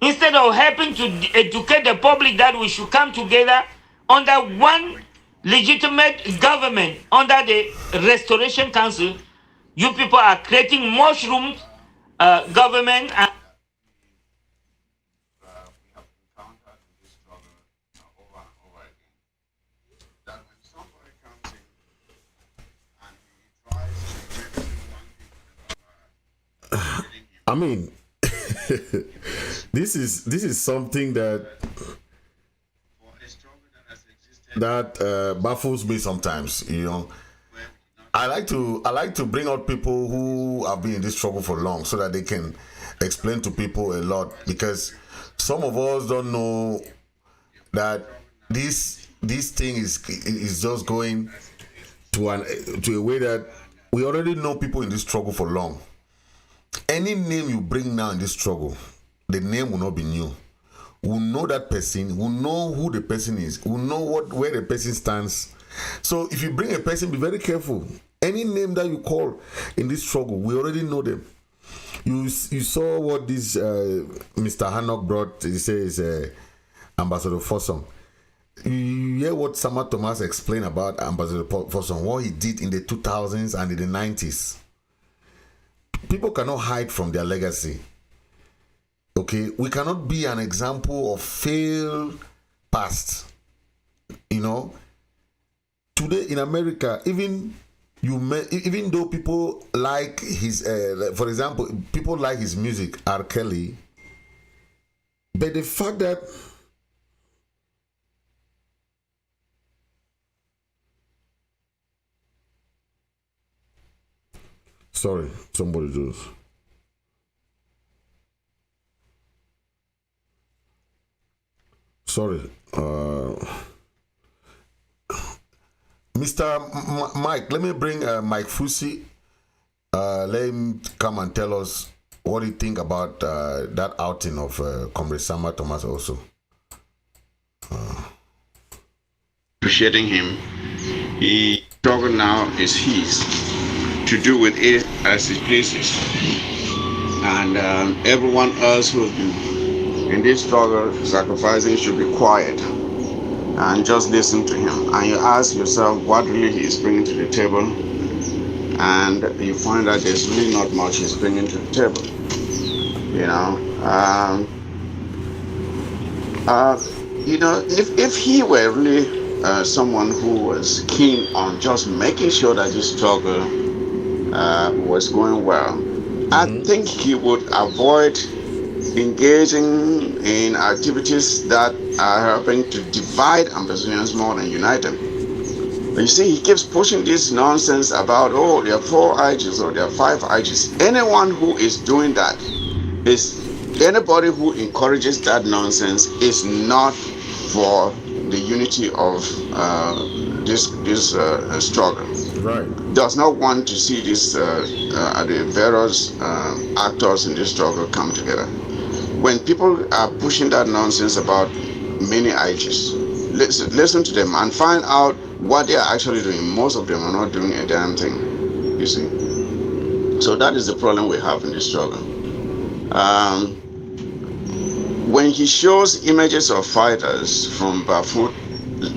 Instead of helping to educate the public that we should come together under one legitimate government, under the Restoration Council, you people are creating mushroom government. And I mean, this is something that baffles me sometimes. You know, I like to bring out people who have been in this struggle for long, so that they can explain to people a lot, because some of us don't know that this thing is just going to a way that we already know people in this struggle for long. Any name you bring now in this struggle, the name will not be new. We'll know that person, we'll know who the person is, we'll know where the person stands. So if you bring a person, be very careful. Any name that you call in this struggle, we already know them. You saw what this Mr. Honack brought. He says Ambassador Fossum. You hear what Sama Thomas explained about Ambassador Fossum, what he did in the 2000s and in the 90s. People cannot hide from their legacy. Okay, we cannot be an example of failed past. You know, today in America, even though people like his, for example, people like his music, R. Kelly, but the fact that sorry, somebody does. Sorry, Mr. Mike, let me bring Mike Fusi. Let him come and tell us what he think about that outing of Comrade Sama Thomas also. Appreciating him. He struggle now is his to do with it as he pleases. And everyone else who's been in this struggle, sacrificing, should be quiet and just listen to him. And you ask yourself what really he is bringing to the table, and you find that there's really not much he's bringing to the table. You know, if he were really someone who was keen on just making sure that this struggle was going well, I think he would avoid engaging in activities that are helping to divide Ambazonians more than unite them. But you see, he keeps pushing this nonsense about, oh, there are 4 IGs or there are 5 IGs. Anyone who is doing that anybody who encourages that nonsense is not for the unity of this struggle. Right. Does not want to see this the various actors in this struggle come together. When people are pushing that nonsense about many IGs, listen to them and find out what they are actually doing. Most of them are not doing a damn thing, you see. So that is the problem we have in this struggle. When he shows images of fighters from Bafut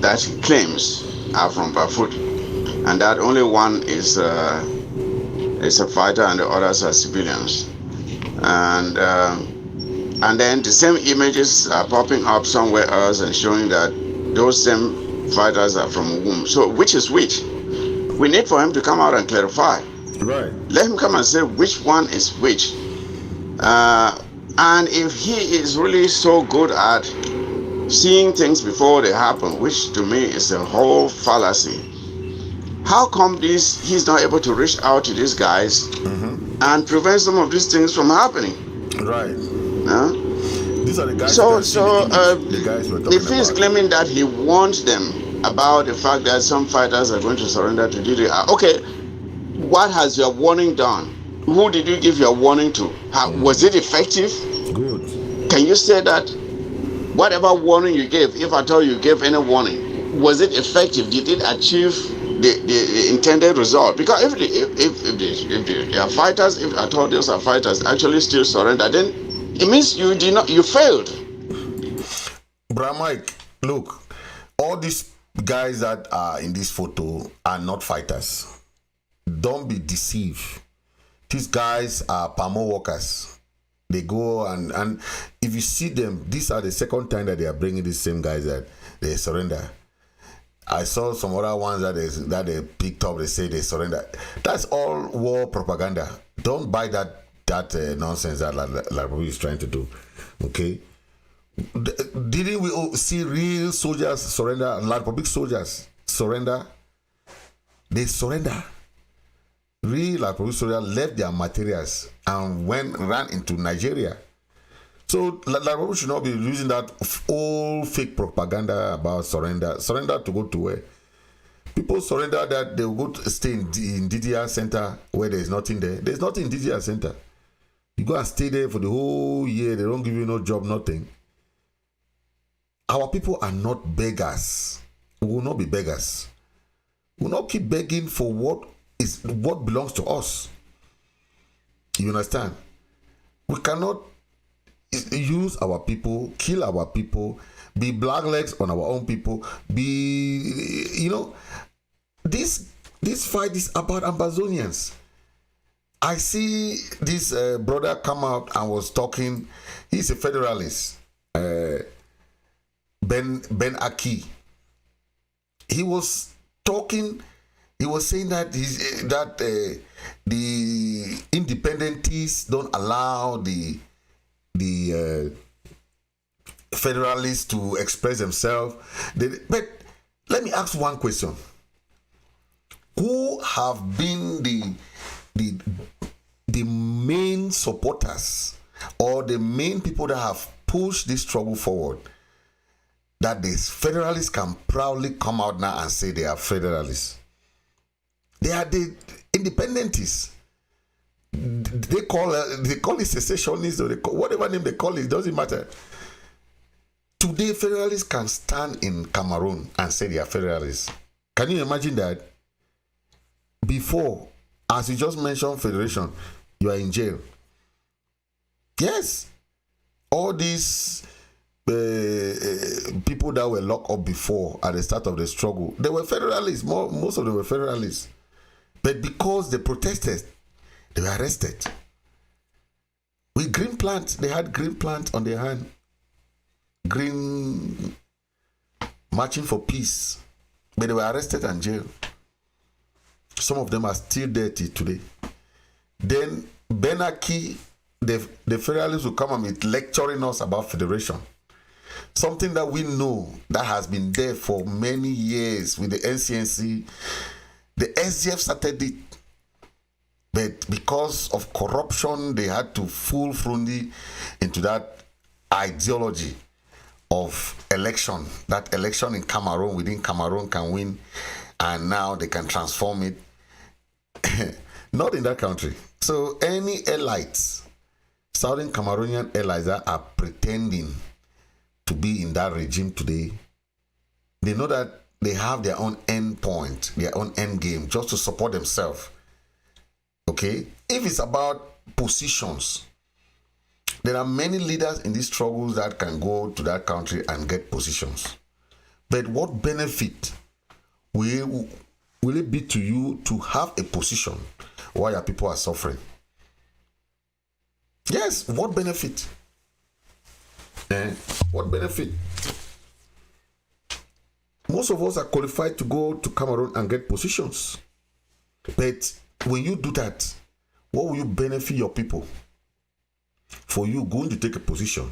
that he claims are from Bafut, and that only one is a fighter and the others are civilians, and then the same images are popping up somewhere else and showing that those same fighters are from whom. So which is which? We need for him to come out and clarify. Right. Let him come and say which one is which. And if he is really so good at seeing things before they happen, which to me is a whole fallacy, how come he's not able to reach out to these guys and prevent some of these things from happening? Right. These are the guys. The guys we're talking if he's about. Claiming that he warned them about the fact that some fighters are going to surrender to DDR, okay, what has your warning done? Who did you give your warning to? Was it effective? Good. Can you say that whatever warning you gave, if at all you gave any warning, was it effective? Did it achieve the intended result? Because if they are fighters, if at all those are fighters actually still surrender, then it means you failed. Bra Mike, look, all these guys that are in this photo are not fighters. Don't be deceived. These guys are PAMO workers. They go and if you see them, these are the second time that they are bringing these same guys that they surrender. I saw some other ones that they picked up. They say they surrender. That's all war propaganda. Don't buy that that nonsense that Labour is trying to do. Okay, didn't we all see real soldiers surrender? La Republic soldiers surrender. They surrender. Real La Republic soldiers left their materials and ran into Nigeria. So La Republic should not be using that old fake propaganda about surrender. Surrender to go to where? People surrender that they will go to stay in DDR center where there is nothing there. There's nothing in DDR center. You go and stay there for the whole year. They don't give you no job, nothing. Our people are not beggars. We will not be beggars. We will not keep begging for what belongs to us. You understand? We cannot use our people, kill our people, be blacklegs on our own people, this fight is about Ambazonians. I see this brother come out and was talking. He's a federalist, Ben Aki. He was talking. He was saying that the independentists don't allow the federalists to express themselves. But let me ask one question: who have been the main supporters or the main people that have pushed this struggle forward, that the federalists can proudly come out now and say they are federalists? They are the independentists. They call it secessionists, or whatever name they call it doesn't matter. Today, federalists can stand in Cameroon and say they are federalists. Can you imagine that? Before, as you just mentioned, federation, you are in jail. Yes, all these people that were locked up before at the start of the struggle, they were federalists. Most of them were federalists, but because they protested, they were arrested. With green plants, they had green plants on their hand. Green marching for peace. But they were arrested and jailed. Some of them are still there till today. Then Benaki, the federalists will come and be lecturing us about federation. Something that we know that has been there for many years with the NCNC. The SDF started it. But because of corruption, they had to fool Frundi into that ideology of election. That election in Cameroon, within Cameroon, can win, and now they can transform it. Not in that country. So any elites, Southern Cameroonian elites that are pretending to be in that regime today, they know that they have their own end point, their own end game, just to support themselves. Okay? If it's about positions, there are many leaders in these struggles that can go to that country and get positions. But what benefit will it be to you to have a position while your people are suffering? Yes, what benefit? What benefit? Most of us are qualified to go to Cameroon and get positions. But when you do that, what will you benefit your people? For you going to take a position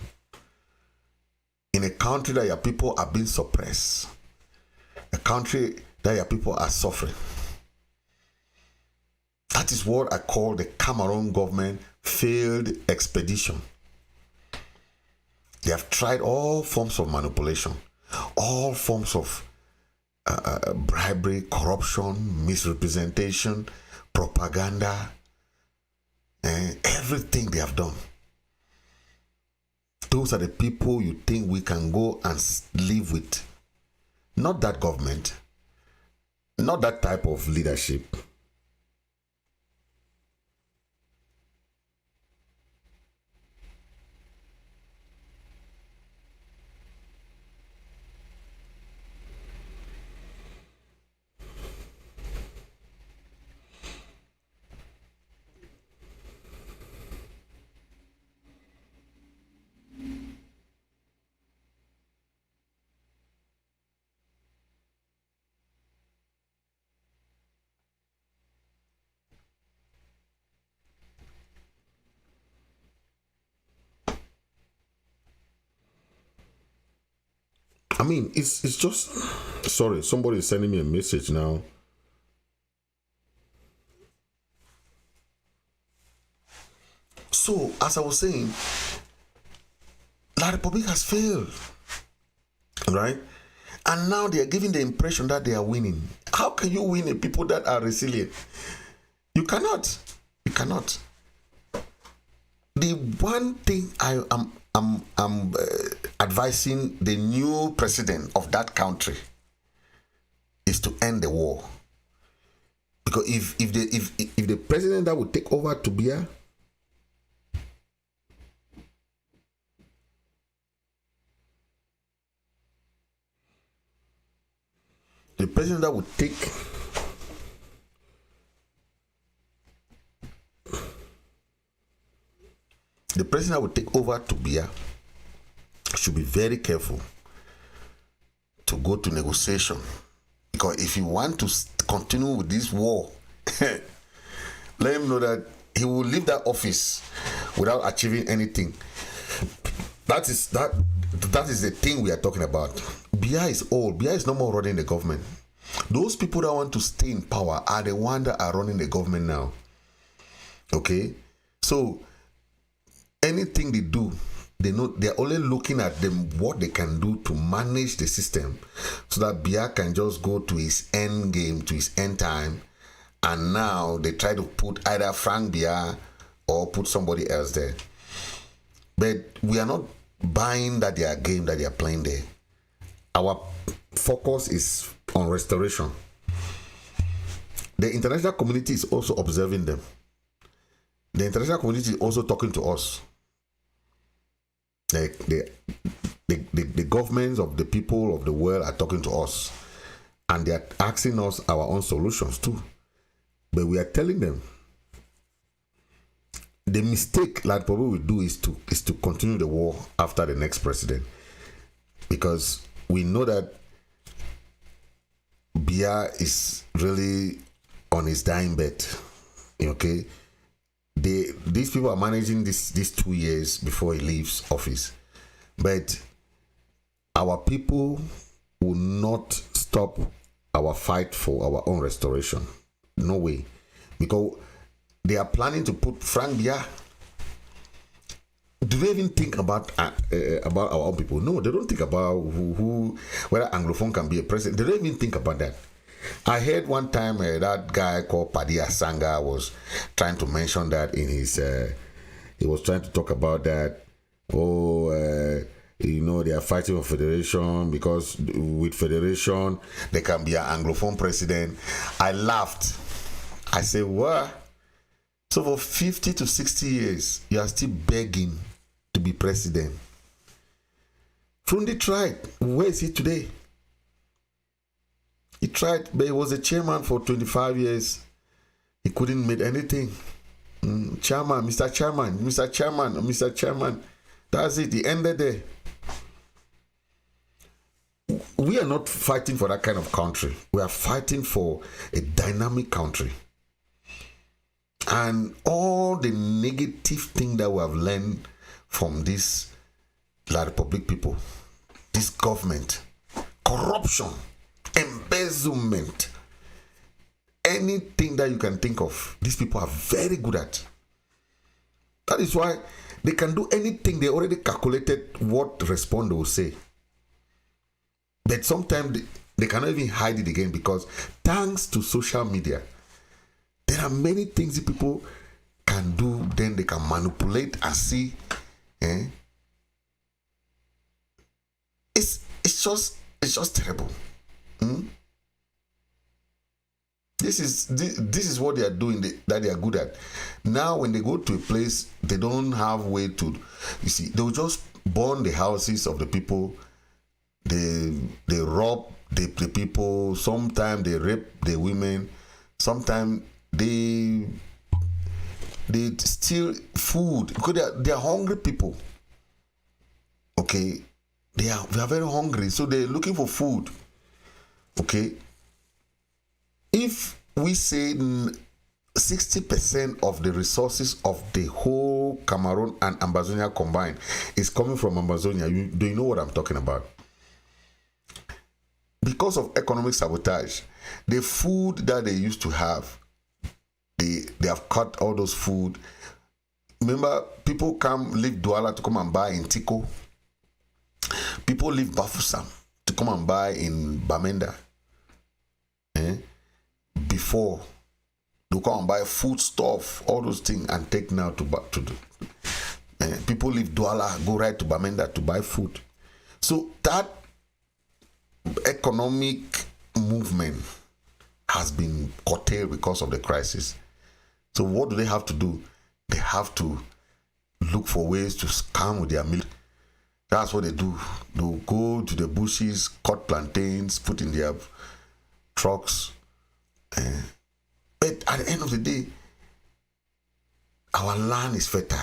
in a country that your people are being suppressed, a country that your people are suffering. That is what I call the Cameroon government failed expedition. They have tried all forms of manipulation, all forms of bribery, corruption, misrepresentation, propaganda, everything they have done. Those are the people you think we can go and live with. Not that government, not that type of leadership. mean, it's just, sorry, somebody is sending me a message now. So, as I was saying, La Republic has failed, right? And now they are giving the impression that they are winning. How can you win a people that are resilient? You cannot. You cannot. The one thing I'm advising the new president of that country is to end the war. Because if the president that would take over Tubia, the president that would take over Tubia should be very careful to go to negotiation, because if you want to continue with this war, let him know that he will leave that office without achieving anything. That is the thing we are talking about. Biya is old. Biya is no more running the government. Those people that want to stay in power are the ones that are running the government now. Okay? So anything they do, they know they're only looking at them what they can do to manage the system so that Biya can just go to his end game, to his end time, and now they try to put either Frank Biya or put somebody else there. But we are not buying that their game that they are playing there. Our focus is on restoration. The international community is also observing them. The international community is also talking to us. The governments of the people of the world are talking to us, and they are asking us our own solutions too. But we are telling them the mistake that probably will do is to continue the war after the next president, because we know that Biya is really on his dying bed. Okay. These people are managing these 2 years before he leaves office. But our people will not stop our fight for our own restoration. No way. Because they are planning to put Frank Biya. Do they even think about our own people? No, they don't think about who whether Anglophone can be a president. They don't even think about that. I heard one time that guy called Padi Asanga was trying to mention that in his, he was trying to talk about that, they are fighting for federation because with federation, there can be an Anglophone president. I laughed. I said, what? So for 50 to 60 years, you are still begging to be president. Frundi tried. Where is he today? He tried, but he was a chairman for 25 years. He couldn't make anything. Chairman, Mr. Chairman, Mr. Chairman, Mr. Chairman. That's it. He ended there. We are not fighting for that kind of country. We are fighting for a dynamic country. And all the negative thing that we have learned from this La Republic people, this government, corruption, embezzlement, anything that you can think of, these people are very good at. That is why they can do anything. They already calculated what response they will say. But sometimes they cannot even hide it again, because thanks to social media, there are many things that people can do, then they can manipulate and see. It's just terrible. This is what they are doing that they are good at. Now when they go to a place, they don't have way to, you see, they will just burn the houses of the people. They rob the people. Sometimes they rape the women. Sometimes they steal food, because they are hungry people. Okay, they are very hungry, so they're looking for food. Okay, if we say 60% of the resources of the whole Cameroon and Ambazonia combined is coming from Ambazonia, do you know what I'm talking about? because of economic sabotage, the food that they used to have, they have cut all those food. Remember, people leave Douala to come and buy in Tiko. People leave Bafoussam to come and buy in Bamenda. Before, they come and buy food stuff, all those things, and take now to the. People leave Douala, go right to Bamenda to buy food. So that economic movement has been curtailed because of the crisis. So what do they have to do? They have to look for ways to scam with their milk. That's what they do. They'll go to the bushes, cut plantains, put in their trucks. But at the end of the day, our land is fertile.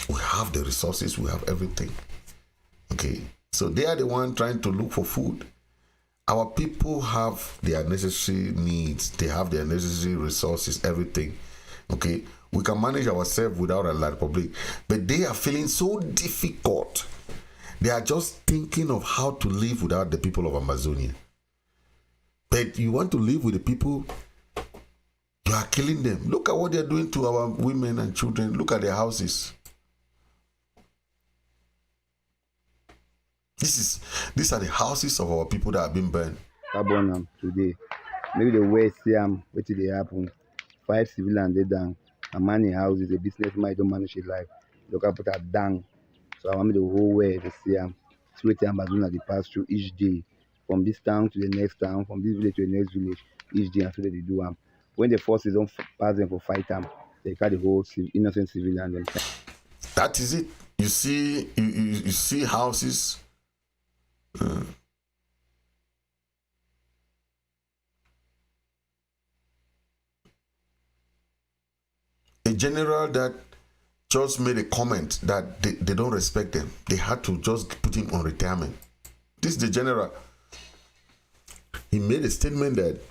We have the resources, we have everything. Okay, so they are the one trying to look for food. Our people have their necessary needs, they have their necessary resources, everything. Okay, we can manage ourselves without a land public, but they are feeling so difficult. They are just thinking of how to live without the people of Ambazonia. But you want to live with the people, you are killing them. Look at what they are doing to our women and children. Look at their houses. These are the houses of our people that have been burned. Carbon today. Maybe the way see what did they happen? 5 civilians they down. A man in houses, a businessman don't manage his life. Look at put a down. So I want me the whole way to see see what Ambazonia they pass through each day. From this town to the next town, from this village to the next village, each day, and so that they do when the forces don't pass them for fight they cut the whole innocent civilian them. That is it. You see, you see houses. A general that just made a comment that they don't respect them. They had to just put him on retirement. This is the general. He made a statement that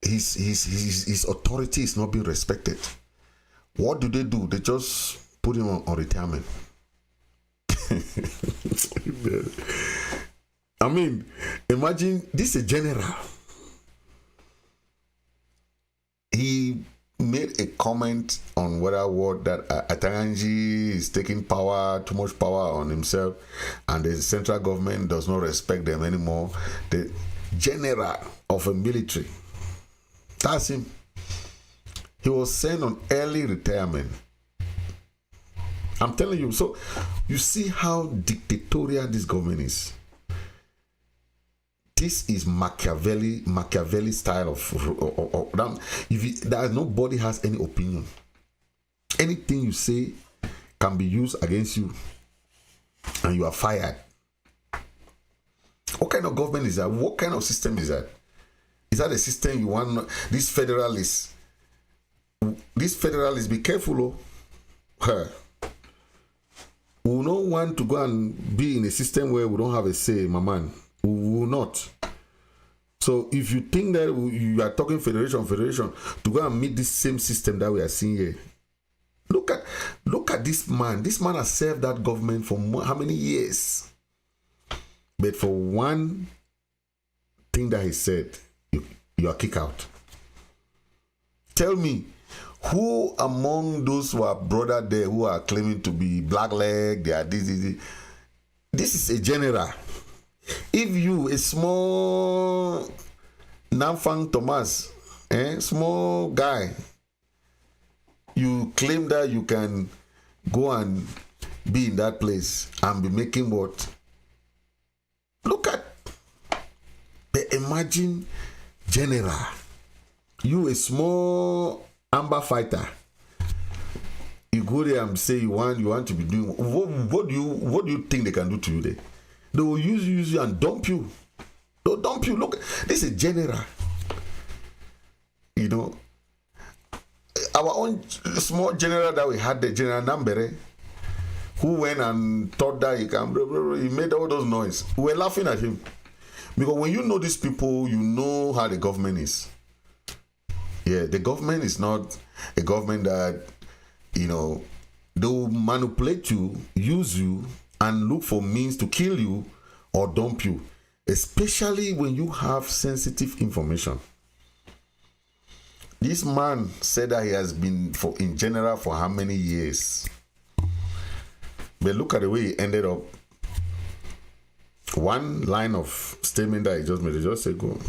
his authority is not being respected. What do? They just put him on retirement. I mean, imagine this is a general. He made a comment on what that Ataranji is taking too much power on himself, and the central government does not respect them anymore. The general of a military, that's him. He was sent on early retirement. I'm telling you. So you see how dictatorial this government is. This is Machiavelli style of nobody has any opinion. Anything you say can be used against you, and you are fired. What kind of government is that? What kind of system is that? Is that a system you want? These federalists, be careful. We will not want to go and be in a system where we don't have a say, my man. We will not. So if you think that you are talking federation, to go and meet this same system that we are seeing here, look at this man. This man has served that government for how many years? But for one thing that he said, you are kicked out. Tell me, who among those who are brother there who are claiming to be black leg, they are this. This is a general. If you, a small Namfang Thomas, small guy, you claim that you can go and be in that place and be making what? Look at the imagine general. You, a small amber fighter, you go there and say you want to be doing what do you think they can do to you there? They will use you and dump you. They'll dump you. Look, this is a general. You know, our own small general that we had, the General Nambere, who went and thought that he can, he made all those noise. We were laughing at him. Because when you know these people, you know how the government is. Yeah, the government is not a government that, you know, they will manipulate you, use you, and look for means to kill you or dump you. especially when you have sensitive information. This man said that he has been in general for how many years? But look at the way he ended up. One line of statement that he just made, he just said, go.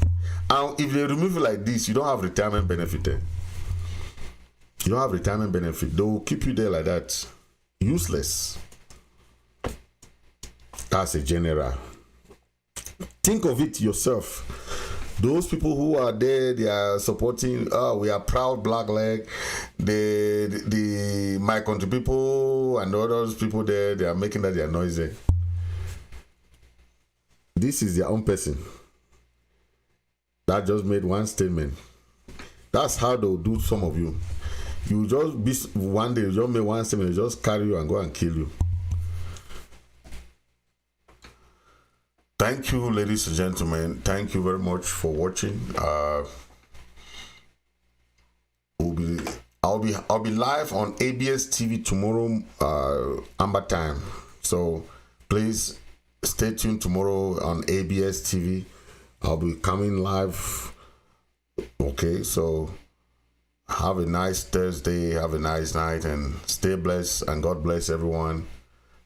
And if they remove you like this, you don't have retirement benefit. You don't have retirement benefit. They will keep you there like that. Useless. That's a general. Think of it yourself. Those people who are there, they are supporting, we are proud black leg. The my country people and others people there, they are making that they are noisy. This is their own person. That just made one statement. That's how they'll do some of you. You just be one day, you just make one statement, they just carry you and go and kill you. Thank you, ladies and gentlemen. Thank you very much for watching. I'll be live on ABS TV tomorrow, Amber time. So please stay tuned tomorrow on ABS TV. I'll be coming live. Okay, so have a nice Thursday, have a nice night, and stay blessed, and God bless everyone.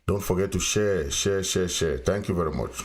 Don't forget to share. Thank you very much.